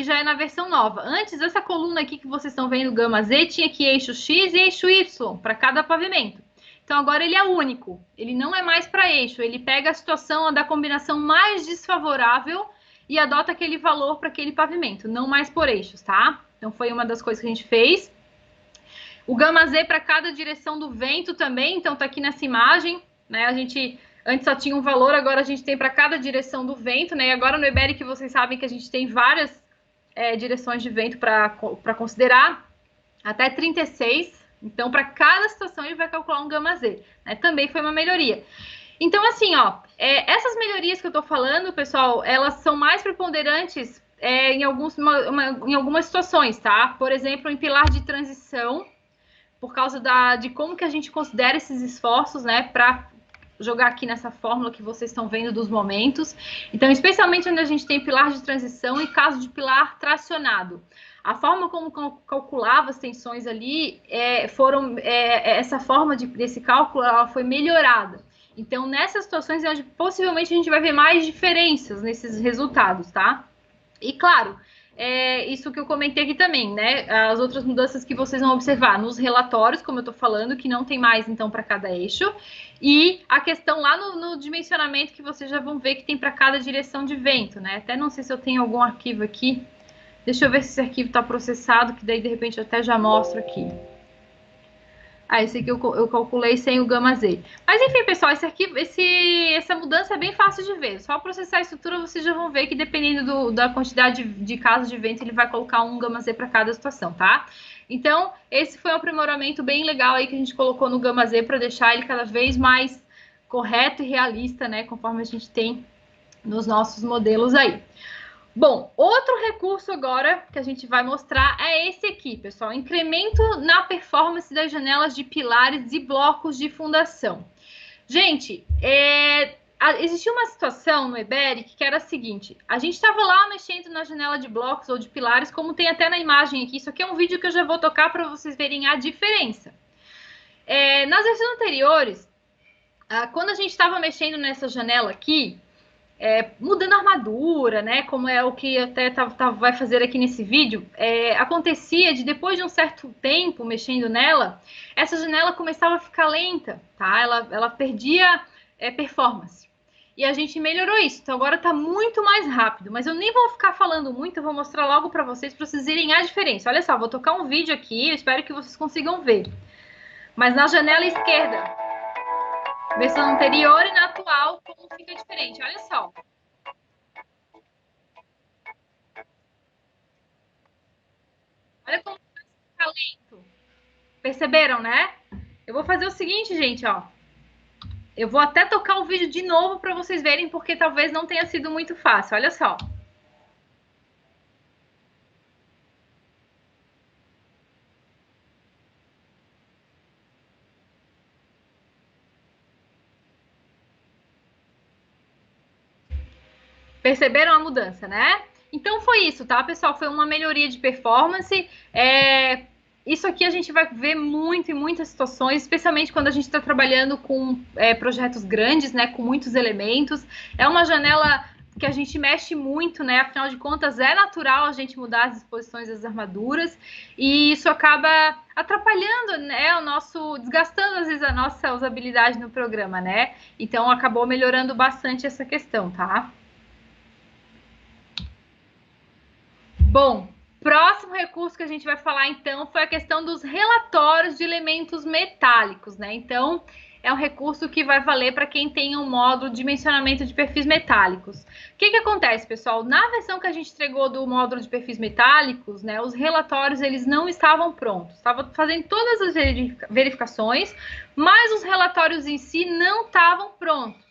[SPEAKER 1] já é na versão nova. Antes, essa coluna aqui que vocês estão vendo, gama Z, tinha aqui eixo X e eixo Y para cada pavimento. Então agora ele é único, ele não é mais para eixo, ele pega a situação da combinação mais desfavorável e adota aquele valor para aquele pavimento, não mais por eixos, tá? Então foi uma das coisas que a gente fez. O gama Z para cada direção do vento também, então tá aqui nessa imagem, né? A gente antes só tinha um valor, agora a gente tem para cada direção do vento, né? E agora no Eberic vocês sabem que a gente tem várias direções de vento para considerar, até 36. Então, para cada situação, ele vai calcular um gama Z. Né? Também foi uma melhoria. Então, assim, ó, essas melhorias que eu tô falando, pessoal, elas são mais preponderantes em algumas situações, tá? Por exemplo, em pilar de transição, por causa de como que a gente considera esses esforços, né, para jogar aqui nessa fórmula que vocês estão vendo dos momentos. Então, especialmente onde a gente tem pilar de transição e caso de pilar tracionado. A forma como calculava as tensões ali, essa forma desse cálculo ela foi melhorada. Então, nessas situações é onde possivelmente a gente vai ver mais diferenças nesses resultados, tá? E, claro, isso que eu comentei aqui também, né? As outras mudanças que vocês vão observar nos relatórios, como eu tô falando, que não tem mais, então, para cada eixo. E a questão lá no dimensionamento que vocês já vão ver que tem para cada direção de vento, né? Até não sei se eu tenho algum arquivo aqui. Deixa eu ver se esse arquivo está processado, que daí, de repente, eu até já mostro aqui. Esse aqui eu calculei sem o gama Z. Mas, enfim, pessoal, esse arquivo, essa mudança é bem fácil de ver. Só processar a estrutura, vocês já vão ver que, dependendo da quantidade de casos de vento, ele vai colocar um gama Z para cada situação, tá? Então, esse foi um aprimoramento bem legal aí que a gente colocou no gama Z para deixar ele cada vez mais correto e realista, né? Conforme a gente tem nos nossos modelos aí. Bom, outro recurso agora que a gente vai mostrar é esse aqui, pessoal. Incremento na performance das janelas de pilares e blocos de fundação. Gente, existia uma situação no Eberic que era a seguinte. A gente estava lá mexendo na janela de blocos ou de pilares, como tem até na imagem aqui. Isso aqui é um vídeo que eu já vou tocar para vocês verem a diferença. Nas versões anteriores, quando a gente estava mexendo nessa janela aqui, mudando a armadura, né? Como é o que até vai fazer aqui nesse vídeo, acontecia de depois de um certo tempo mexendo nela, essa janela começava a ficar lenta, tá? Ela perdia performance. E a gente melhorou isso, então agora tá muito mais rápido. Mas eu nem vou ficar falando muito, eu vou mostrar logo para vocês verem a diferença. Olha só, vou tocar um vídeo aqui, eu espero que vocês consigam ver. Mas na janela esquerda, versão anterior e na atual, como fica diferente. Olha só. Olha como fica lento. Perceberam, né? Eu vou fazer o seguinte, gente, ó. Eu vou até tocar o vídeo de novo para vocês verem, porque talvez não tenha sido muito fácil. Olha só. Perceberam a mudança, né? Então foi isso, tá, pessoal? Foi uma melhoria de performance. Isso aqui a gente vai ver muito em muitas situações, especialmente quando a gente está trabalhando com projetos grandes, né? Com muitos elementos. É uma janela que a gente mexe muito, né? Afinal de contas, é natural a gente mudar as disposições das armaduras e isso acaba atrapalhando, né? Desgastando às vezes a nossa usabilidade no programa, né? Então acabou melhorando bastante essa questão, tá? Bom, próximo recurso que a gente vai falar, então, foi a questão dos relatórios de elementos metálicos, né? Então, é um recurso que vai valer para quem tem um módulo de dimensionamento de perfis metálicos. O que acontece, pessoal? Na versão que a gente entregou do módulo de perfis metálicos, né, os relatórios eles não estavam prontos. Estava fazendo todas as verificações, mas os relatórios em si não estavam prontos.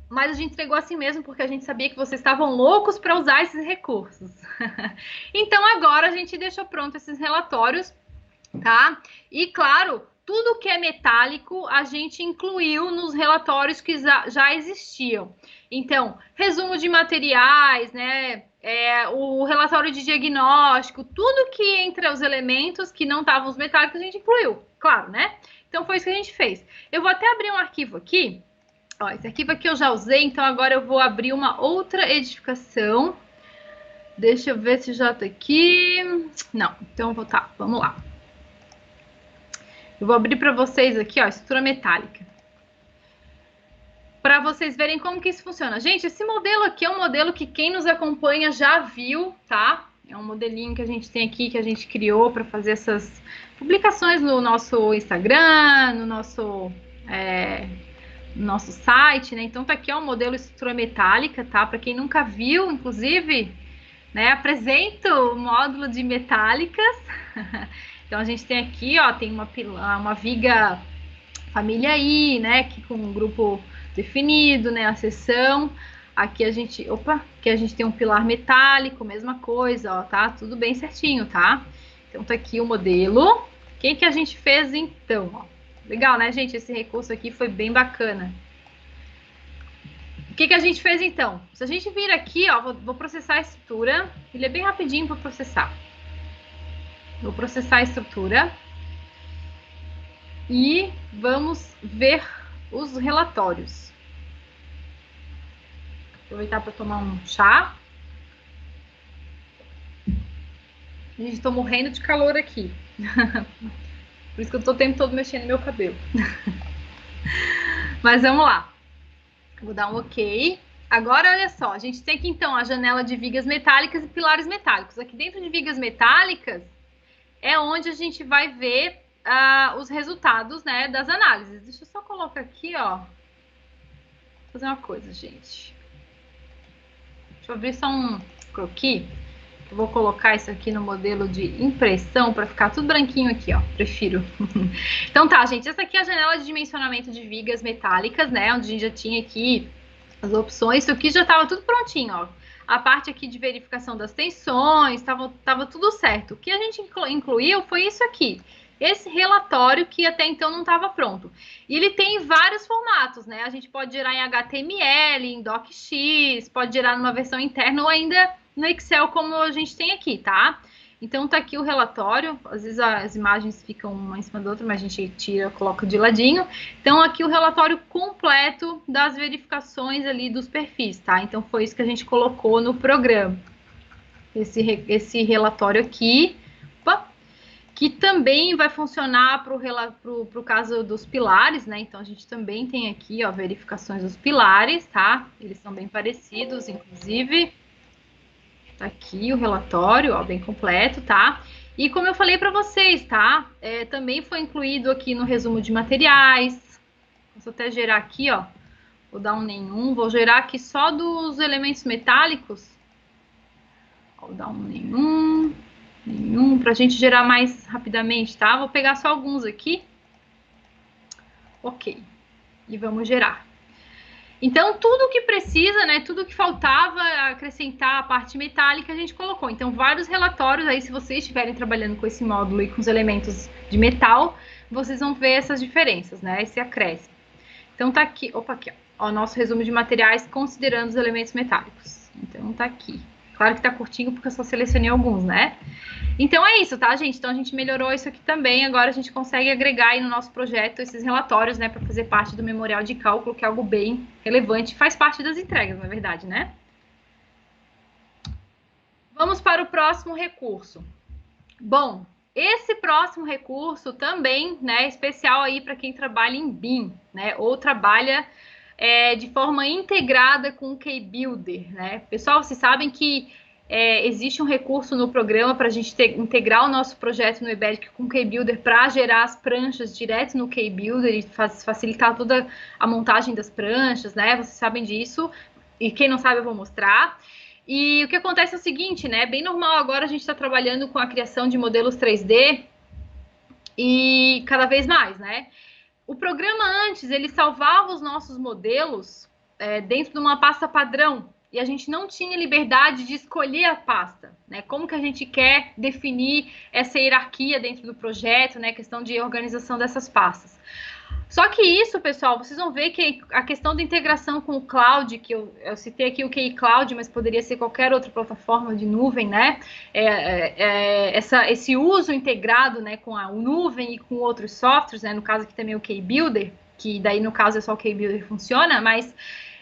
[SPEAKER 1] Mas a gente entregou assim mesmo porque a gente sabia que vocês estavam loucos para usar esses recursos. Então agora a gente deixou pronto esses relatórios, tá? E claro, tudo que é metálico a gente incluiu nos relatórios que já existiam. Então, resumo de materiais, né? O relatório de diagnóstico, tudo que entre os elementos que não estavam os metálicos a gente incluiu, claro, né? Então foi isso que a gente fez. Eu vou até abrir um arquivo aqui. Ó, esse arquivo aqui eu já usei, então agora eu vou abrir uma outra edificação. Deixa eu ver se já tá aqui. Não, então vamos lá. Eu vou abrir para vocês aqui, ó, estrutura metálica. Para vocês verem como que isso funciona. Gente, esse modelo aqui é um modelo que quem nos acompanha já viu, tá? É um modelinho que a gente tem aqui, que a gente criou para fazer essas publicações no nosso Instagram, no nosso site, né? Então tá aqui, ó, um modelo estrutura metálica, tá? Para quem nunca viu, inclusive, né? Apresento o módulo de metálicas. Então a gente tem aqui, ó, tem uma viga família I, né? Que com um grupo definido, né? A seção. Aqui a gente, aqui a gente tem um pilar metálico, mesma coisa, ó, tá? Tudo bem certinho, tá? Então tá aqui o modelo. O que a gente fez então, ó? Legal, né, gente? Esse recurso aqui foi bem bacana. O que a gente fez então? Se a gente vir aqui, ó, vou processar a estrutura. Ele é bem rapidinho para processar. Vou processar a estrutura. E vamos ver os relatórios. Aproveitar para tomar um chá. Gente, tô morrendo de calor aqui. Por isso que eu tô o tempo todo mexendo no meu cabelo. Mas vamos lá. Vou dar um OK. Agora, olha só. A gente tem aqui, então, a janela de vigas metálicas e pilares metálicos. Aqui dentro de vigas metálicas é onde a gente vai ver os resultados, né, das análises. Deixa eu só colocar aqui, ó. Vou fazer uma coisa, gente. Deixa eu abrir só um croquis. Eu vou colocar isso aqui no modelo de impressão para ficar tudo branquinho aqui, ó. Prefiro. Então tá, gente. Essa aqui é a janela de dimensionamento de vigas metálicas, né? Onde a gente já tinha aqui as opções. Isso aqui já estava tudo prontinho, ó. A parte aqui de verificação das tensões, tava tudo certo. O que a gente incluiu foi isso aqui. Esse relatório que até então não estava pronto. E ele tem vários formatos, né? A gente pode gerar em HTML, em DocX, pode gerar numa versão interna ou ainda no Excel, como a gente tem aqui, tá? Então tá aqui o relatório. Às vezes as imagens ficam uma em cima da outra, mas a gente tira, coloca de ladinho. Então aqui o relatório completo das verificações ali dos perfis, tá? Então foi isso que a gente colocou no programa. Esse relatório aqui, que também vai funcionar para o caso dos pilares, né? Então, a gente também tem aqui, ó, verificações dos pilares, tá? Eles são bem parecidos, inclusive. Tá aqui o relatório, ó, bem completo, tá? E como eu falei para vocês, tá? Também foi incluído aqui no resumo de materiais. Vou até gerar aqui, ó. Vou dar um nenhum. Vou gerar aqui só dos elementos metálicos. Vou dar um nenhum para a gente gerar mais rapidamente, tá? Vou pegar só alguns aqui. Ok. E vamos gerar. Então, tudo que precisa, né? Tudo que faltava acrescentar a parte metálica, a gente colocou. Então, vários relatórios aí, se vocês estiverem trabalhando com esse módulo e com os elementos de metal, vocês vão ver essas diferenças, né? Esse acréscimo. Então, tá aqui. Opa, aqui, ó. O nosso resumo de materiais considerando os elementos metálicos. Então, tá aqui. Claro que tá curtinho porque eu só selecionei alguns, né? Então é isso, tá, gente? Então a gente melhorou isso aqui também. Agora a gente consegue agregar aí no nosso projeto esses relatórios, né? Para fazer parte do memorial de cálculo, que é algo bem relevante. Faz parte das entregas, na verdade, né? Vamos para o próximo recurso. Bom, esse próximo recurso também, né? É especial aí para quem trabalha em BIM, né? Ou trabalha de forma integrada com o KBuilder, né? Pessoal, vocês sabem que existe um recurso no programa para a gente integrar o nosso projeto no eBERIC com o KBuilder para gerar as pranchas direto no KBuilder e facilitar toda a montagem das pranchas, né? Vocês sabem disso. E quem não sabe, eu vou mostrar. E o que acontece é o seguinte, né? Bem normal agora a gente está trabalhando com a criação de modelos 3D e cada vez mais, né? O programa antes, ele salvava os nossos modelos dentro de uma pasta padrão e a gente não tinha liberdade de escolher a pasta, né? Como que a gente quer definir essa hierarquia dentro do projeto, né? Questão de organização dessas pastas. Só que isso, pessoal, vocês vão ver que a questão da integração com o cloud, que eu citei aqui o QI Cloud, mas poderia ser qualquer outra plataforma de nuvem, né? Esse uso integrado, né, com a nuvem e com outros softwares, né? No caso aqui também o KBuilder, que daí no caso é só o KBuilder que funciona, mas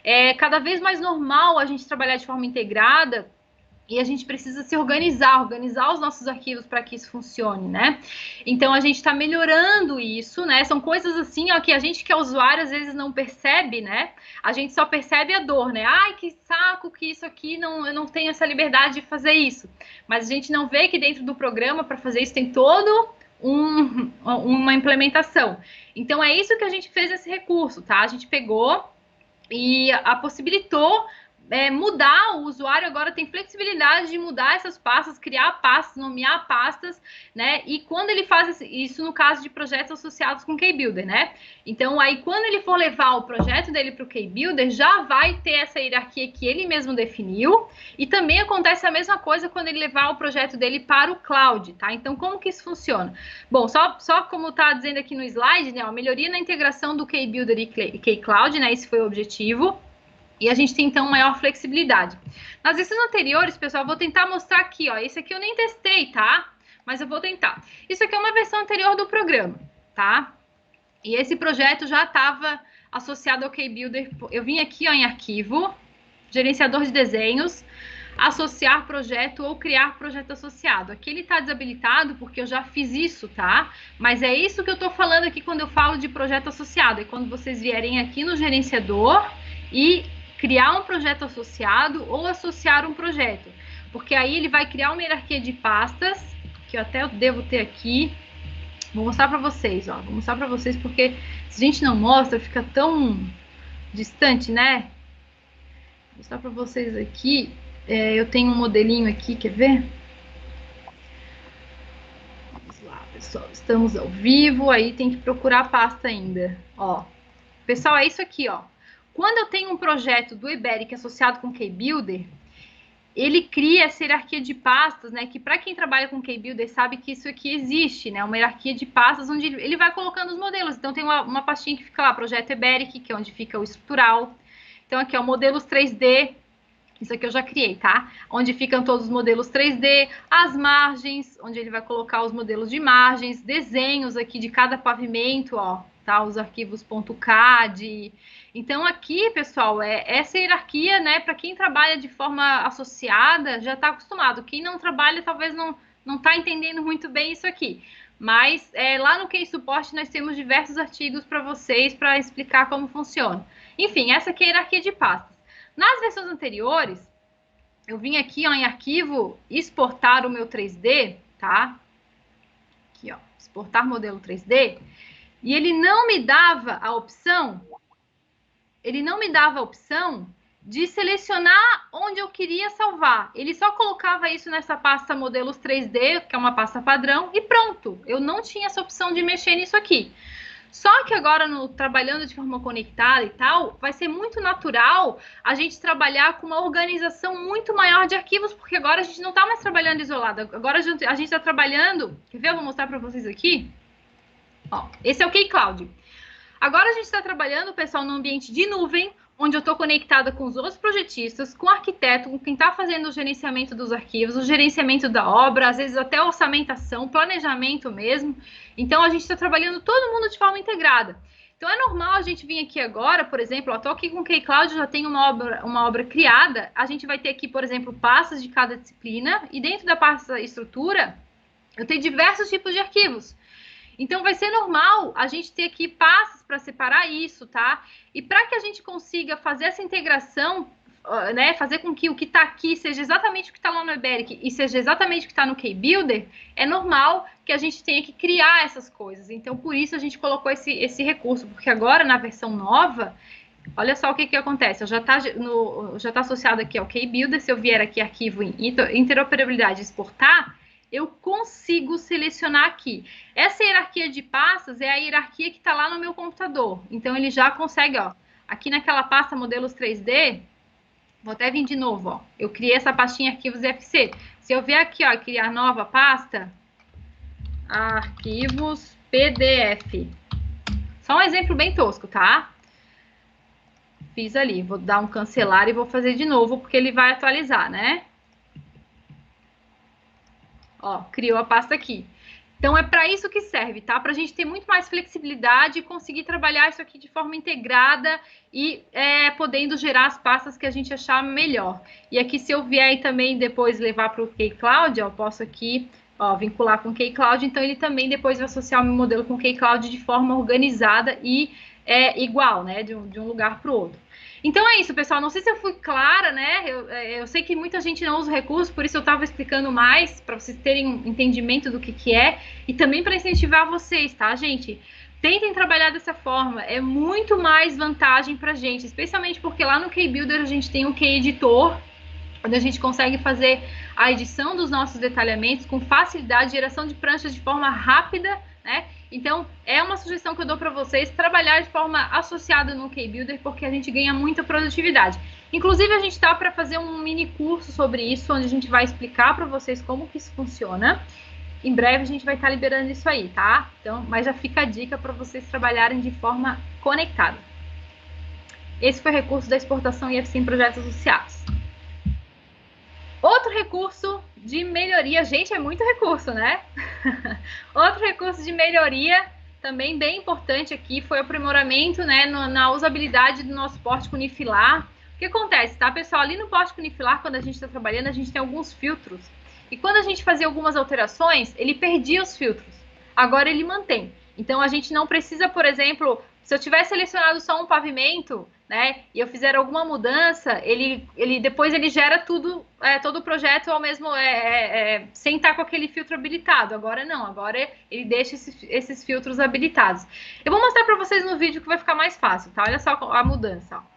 [SPEAKER 1] é cada vez mais normal a gente trabalhar de forma integrada E a gente precisa se organizar os nossos arquivos para que isso funcione, né? Então a gente está melhorando isso, né? São coisas assim, ó, que a gente que é usuário às vezes não percebe, né? A gente só percebe a dor, né? Ai, que saco que isso aqui não, eu não tenho essa liberdade de fazer isso. Mas a gente não vê que dentro do programa para fazer isso tem todo uma implementação. Então é isso que a gente fez esse recurso, tá? A gente pegou e a possibilitou mudar, o usuário agora tem flexibilidade de mudar essas pastas, criar pastas, nomear pastas, né? E quando ele faz isso no caso de projetos associados com o KBuilder, né? Então, aí quando ele for levar o projeto dele para o KBuilder, já vai ter essa hierarquia que ele mesmo definiu, e também acontece a mesma coisa quando ele levar o projeto dele para o cloud, tá? Então, como que isso funciona? Bom, só como está dizendo aqui no slide, né? A melhoria na integração do KBuilder e KCloud, né? Esse foi o objetivo. E a gente tem, então, maior flexibilidade. Nas versões anteriores, pessoal, eu vou tentar mostrar aqui, ó. Esse aqui eu nem testei, tá? Mas eu vou tentar. Isso aqui é uma versão anterior do programa, tá? E esse projeto já estava associado ao KBuilder. Eu vim aqui, ó, em arquivo, gerenciador de desenhos, associar projeto ou criar projeto associado. Aqui ele está desabilitado porque eu já fiz isso, tá? Mas é isso que eu estou falando aqui quando eu falo de projeto associado. É quando vocês vierem aqui no gerenciador e criar um projeto associado ou associar um projeto, porque aí ele vai criar uma hierarquia de pastas, que eu até devo ter aqui. Vou mostrar para vocês, ó. Vou mostrar para vocês porque se a gente não mostra, fica tão distante, né? Vou mostrar para vocês aqui. Eu tenho um modelinho aqui, quer ver? Vamos lá, pessoal. Estamos ao vivo, aí tem que procurar a pasta ainda. Ó, pessoal, é isso aqui, ó. Quando eu tenho um projeto do eBeric associado com o KBuilder, ele cria essa hierarquia de pastas, né? Que para quem trabalha com KBuilder sabe que isso aqui existe, né? Uma hierarquia de pastas onde ele vai colocando os modelos. Então tem uma pastinha que fica lá, projeto eBeric, que é onde fica o estrutural. Então aqui, ó, modelos 3D. Isso aqui eu já criei, tá? Onde ficam todos os modelos 3D, as margens, onde ele vai colocar os modelos de margens, desenhos aqui de cada pavimento, ó, tá? Os arquivos .cad. Então aqui, pessoal, essa hierarquia, né? Para quem trabalha de forma associada, já está acostumado. Quem não trabalha, talvez não tá entendendo muito bem isso aqui. Mas lá no Case Support nós temos diversos artigos para vocês para explicar como funciona. Enfim, essa aqui é a hierarquia de pastas. Nas versões anteriores, eu vim aqui, ó, em arquivo, exportar o meu 3D, tá? Aqui, ó, exportar modelo 3D. E ele não me dava a opção, de selecionar onde eu queria salvar. Ele só colocava isso nessa pasta modelos 3D, que é uma pasta padrão, e pronto. Eu não tinha essa opção de mexer nisso aqui. Só que agora, trabalhando de forma conectada e tal, vai ser muito natural a gente trabalhar com uma organização muito maior de arquivos, porque agora a gente não está mais trabalhando isolado. Agora a gente está trabalhando... Quer ver? Eu vou mostrar para vocês aqui. Ó, esse é o KCloud. Agora a gente está trabalhando, pessoal, no ambiente de nuvem, onde eu estou conectada com os outros projetistas, com o arquiteto, com quem está fazendo o gerenciamento dos arquivos, o gerenciamento da obra, às vezes até orçamentação, planejamento mesmo. Então, a gente está trabalhando todo mundo de forma integrada. Então, é normal a gente vir aqui agora, por exemplo, eu estou aqui com o KCloud, já tem uma obra criada, a gente vai ter aqui, por exemplo, pastas de cada disciplina, e dentro da pasta estrutura, eu tenho diversos tipos de arquivos. Então, vai ser normal a gente ter aqui pastas para separar isso, tá? E para que a gente consiga fazer essa integração, né, fazer com que o que está aqui seja exatamente o que está lá no eBeric e seja exatamente o que está no KBuilder, é normal que a gente tenha que criar essas coisas. Então, por isso a gente colocou esse recurso, porque agora, na versão nova, olha só o que acontece. Já está associado aqui ao KBuilder. Se eu vier aqui arquivo em interoperabilidade e exportar, eu consigo selecionar aqui. Essa hierarquia de pastas é a hierarquia que está lá no meu computador. Então, ele já consegue, ó, aqui naquela pasta modelos 3D, vou até vir de novo, ó. Eu criei essa pastinha arquivos FC. Se eu vier aqui, ó, criar nova pasta, arquivos PDF. Só um exemplo bem tosco, tá? Fiz ali, vou dar um cancelar e vou fazer de novo, porque ele vai atualizar, né? Ó, criou a pasta aqui. Então, é para isso que serve, tá? Para a gente ter muito mais flexibilidade e conseguir trabalhar isso aqui de forma integrada e podendo gerar as pastas que a gente achar melhor. E aqui, se eu vier também depois levar para o K-Cloud, eu posso aqui vincular com o K-Cloud, então ele também depois vai associar o meu modelo com o K-Cloud de forma organizada e igual, né? De um lugar para o outro. Então é isso, pessoal. Não sei se eu fui clara, né? Eu sei que muita gente não usa o recurso, por isso eu estava explicando mais, para vocês terem um entendimento do que é, e também para incentivar vocês, tá, gente? Tentem trabalhar dessa forma, é muito mais vantagem para a gente, especialmente porque lá no K-Builder a gente tem um K-Editor, onde a gente consegue fazer a edição dos nossos detalhamentos com facilidade, geração de pranchas de forma rápida, né? Então, é uma sugestão que eu dou para vocês, trabalhar de forma associada no K-Builder, porque a gente ganha muita produtividade. Inclusive, a gente está para fazer um mini curso sobre isso, onde a gente vai explicar para vocês como que isso funciona. Em breve, a gente vai estar liberando isso aí, tá? Então, mas já fica a dica para vocês trabalharem de forma conectada. Esse foi o recurso da exportação IFC em projetos associados. Outro recurso de melhoria, gente, é muito recurso, né? Outro recurso de melhoria, também bem importante aqui, foi o aprimoramento, né, na usabilidade do nosso pórtico unifilar. O que acontece, tá, pessoal? Ali no pórtico unifilar, quando a gente está trabalhando, a gente tem alguns filtros. E quando a gente fazia algumas alterações, ele perdia os filtros. Agora ele mantém. Então, a gente não precisa, por exemplo, se eu tiver selecionado só um pavimento, né, e eu fizer alguma mudança, depois ele gera tudo, todo o projeto ao mesmo, sem estar com aquele filtro habilitado. Agora não, agora ele deixa esses filtros habilitados. Eu vou mostrar para vocês no vídeo que vai ficar mais fácil, tá? Olha só a mudança, ó.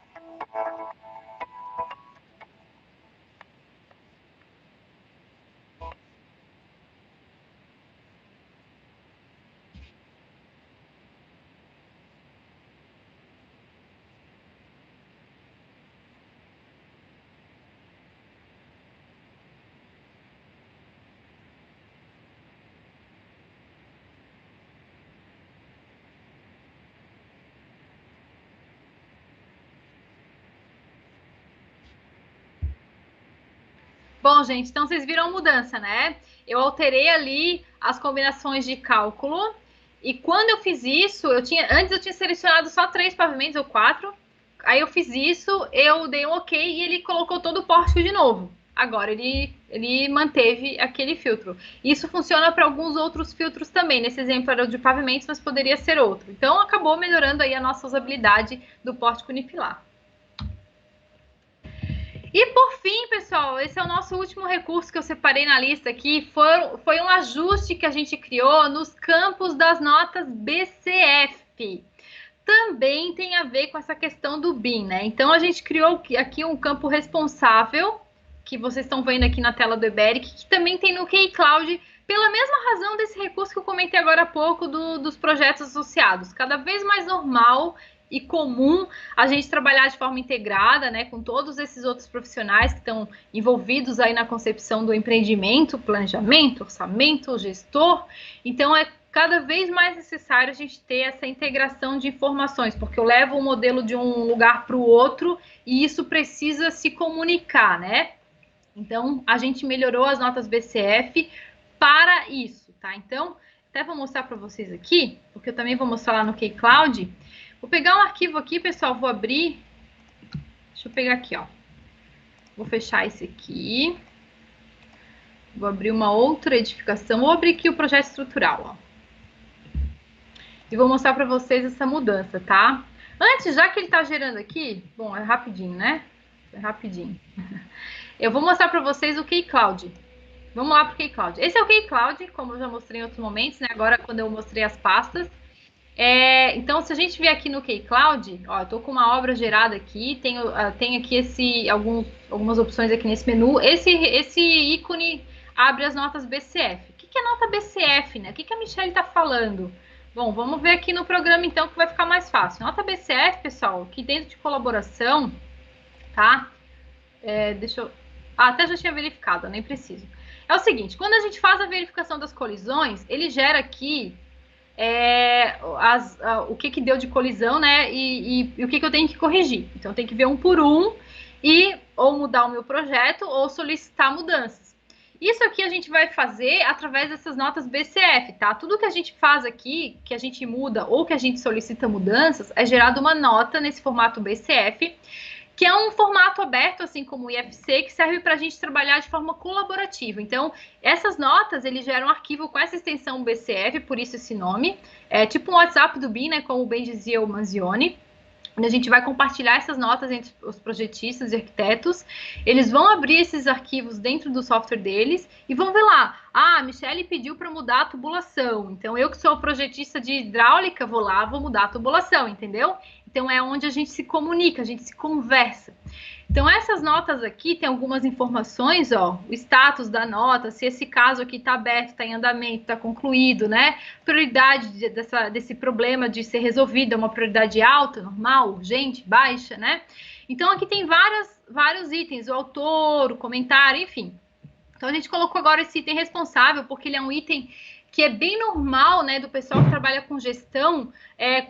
[SPEAKER 1] Bom, gente, então vocês viram a mudança, né? Eu alterei ali as combinações de cálculo e quando eu fiz isso, antes eu tinha selecionado só 3 pavimentos ou 4. Aí eu fiz isso, eu dei um OK e ele colocou todo o pórtico de novo. Agora ele manteve aquele filtro. Isso funciona para alguns outros filtros também. Nesse exemplo era o de pavimentos, mas poderia ser outro. Então acabou melhorando aí a nossa usabilidade do pórtico unifilar. E por fim, pessoal, esse é o nosso último recurso que eu separei na lista aqui. Foi um ajuste que a gente criou nos campos das notas BCF. Também tem a ver com essa questão do BIM, né? Então, a gente criou aqui um campo responsável, que vocês estão vendo aqui na tela do Eberic, que também tem no K-Cloud, pela mesma razão desse recurso que eu comentei agora há pouco dos projetos associados. Cada vez mais normal e comum a gente trabalhar de forma integrada, né, com todos esses outros profissionais que estão envolvidos aí na concepção do empreendimento, planejamento, orçamento, gestor. Então, é cada vez mais necessário a gente ter essa integração de informações, porque eu levo o modelo de um lugar para o outro e isso precisa se comunicar, né? Então, a gente melhorou as notas BCF para isso, tá? Então, até vou mostrar para vocês aqui, porque eu também vou mostrar lá no K-Cloud. Vou pegar um arquivo aqui, pessoal, vou abrir. Deixa eu pegar aqui, ó. Vou fechar esse aqui. Vou abrir uma outra edificação. Vou abrir aqui o projeto estrutural, ó. E vou mostrar para vocês essa mudança, tá? Antes, já que ele tá gerando aqui, bom, é rapidinho, né? É rapidinho. Eu vou mostrar para vocês o K-Cloud. Vamos lá para o K-Cloud. Esse é o K-Cloud, como eu já mostrei em outros momentos, né? Agora, quando eu mostrei as pastas. Então, se a gente vier aqui no K-Cloud, ó, eu tô com uma obra gerada aqui, tem aqui algumas opções aqui nesse menu. Esse ícone abre as notas BCF. O que é nota BCF, né? O que a Michelle tá falando? Bom, vamos ver aqui no programa, então, que vai ficar mais fácil. Nota BCF, pessoal, aqui dentro de colaboração, tá? Deixa eu... até já tinha verificado, nem preciso. É o seguinte, quando a gente faz a verificação das colisões, ele gera aqui o que deu de colisão, né? E o que eu tenho que corrigir. Então, eu tenho que ver um por um e ou mudar o meu projeto ou solicitar mudanças. Isso aqui a gente vai fazer através dessas notas BCF, tá? Tudo que a gente faz aqui, que a gente muda ou que a gente solicita mudanças, é gerado uma nota nesse formato BCF, que é um formato aberto, assim como o IFC, que serve para a gente trabalhar de forma colaborativa. Então, essas notas, ele gera um arquivo com essa extensão BCF, por isso esse nome. É tipo um WhatsApp do BIM, né, como bem dizia o Manzioni. A gente vai compartilhar essas notas entre os projetistas e arquitetos. Eles vão abrir esses arquivos dentro do software deles e vão ver lá. Ah, a Michelle pediu para mudar a tubulação. Então, eu que sou projetista de hidráulica, vou lá, vou mudar a tubulação, entendeu? Então, é onde a gente se comunica, a gente se conversa. Então, essas notas aqui tem algumas informações, ó, o status da nota, se esse caso aqui está aberto, está em andamento, está concluído, né? Prioridade desse problema de ser resolvido, é uma prioridade alta, normal, urgente, baixa, né? Então, aqui tem vários itens, o autor, o comentário, enfim. Então, a gente colocou agora esse item responsável, porque ele é um item que é bem normal, né, do pessoal que trabalha com gestão,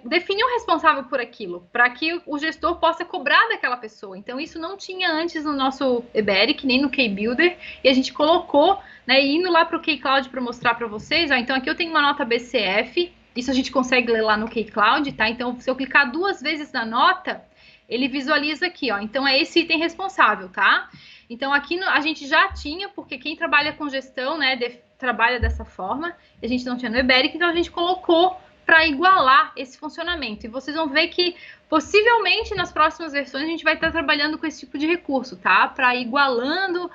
[SPEAKER 1] definir um responsável por aquilo, para que o gestor possa cobrar daquela pessoa. Então, isso não tinha antes no nosso eBERIC, nem no K-Builder, e a gente colocou, né, indo lá para o K-Cloud para mostrar para vocês, ó, então aqui eu tenho uma nota BCF, isso a gente consegue ler lá no K-Cloud, tá? Então, se eu clicar 2 vezes na nota, ele visualiza aqui, ó, então é esse item responsável, tá? Então, aqui a gente já tinha, porque quem trabalha com gestão, né, trabalha dessa forma, a gente não tinha no eBERIC, então a gente colocou para igualar esse funcionamento. E vocês vão ver que, possivelmente, nas próximas versões, a gente vai estar trabalhando com esse tipo de recurso, tá? Para igualando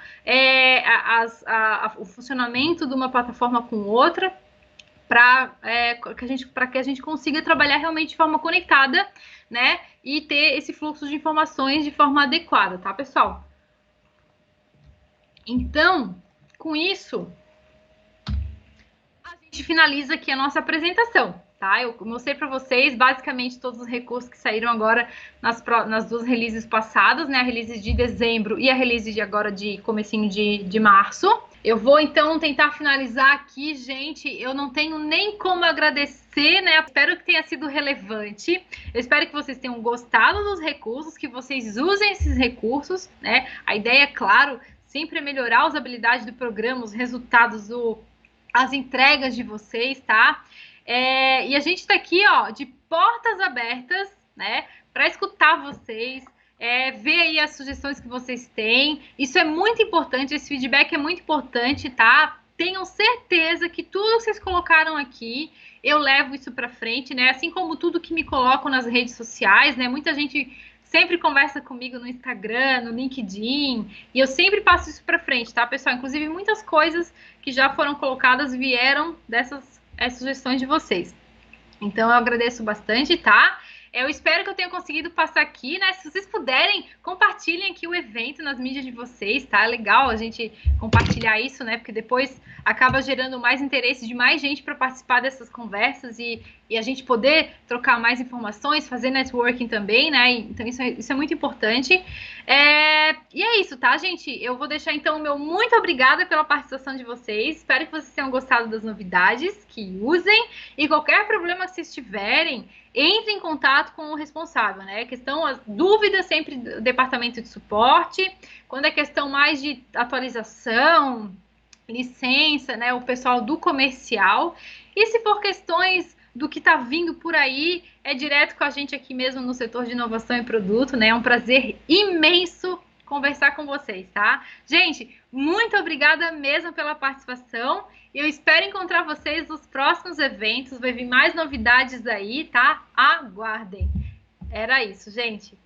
[SPEAKER 1] o funcionamento de uma plataforma com outra, para que a gente consiga trabalhar realmente de forma conectada, né? E ter esse fluxo de informações de forma adequada, tá, pessoal? Então, com isso, a gente finaliza aqui a nossa apresentação, tá? Eu mostrei para vocês basicamente todos os recursos que saíram agora nas 2 releases passadas, né? A release de dezembro e a release de agora de comecinho de março. Eu vou então tentar finalizar aqui, gente. Eu não tenho nem como agradecer, né? Espero que tenha sido relevante. Eu espero que vocês tenham gostado dos recursos, que vocês usem esses recursos, né? A ideia, é claro, sempre é melhorar a usabilidade do programa, os resultados, as entregas de vocês, tá? E a gente está aqui, ó, de portas abertas, né, para escutar vocês, ver aí as sugestões que vocês têm. Isso é muito importante, esse feedback é muito importante, tá? Tenham certeza que tudo que vocês colocaram aqui, eu levo isso para frente, né? Assim como tudo que me colocam nas redes sociais, né? Muita gente sempre conversa comigo no Instagram, no LinkedIn, e eu sempre passo isso para frente, tá, pessoal? Inclusive, muitas coisas que já foram colocadas vieram dessas sugestões de vocês. Então, eu agradeço bastante, tá? Eu espero que eu tenha conseguido passar aqui, né? Se vocês puderem, compartilhem aqui o evento nas mídias de vocês, tá? É legal a gente compartilhar isso, né? Porque depois acaba gerando mais interesse de mais gente para participar dessas conversas e a gente poder trocar mais informações, fazer networking também, né? Então, isso é muito importante. E é isso, tá, gente? Eu vou deixar, então, o meu muito obrigada pela participação de vocês. Espero que vocês tenham gostado das novidades, que usem. E qualquer problema que vocês tiverem, entre em contato com o responsável, né? As dúvidas sempre do departamento de suporte. Quando é questão mais de atualização, licença, né? O pessoal do comercial. E se for questões do que está vindo por aí, é direto com a gente aqui mesmo no setor de inovação e produto, né? É um prazer imenso conversar com vocês, tá? Gente, muito obrigada mesmo pela participação. Eu espero encontrar vocês nos próximos eventos. Vai vir mais novidades aí, tá? Aguardem. Era isso, gente.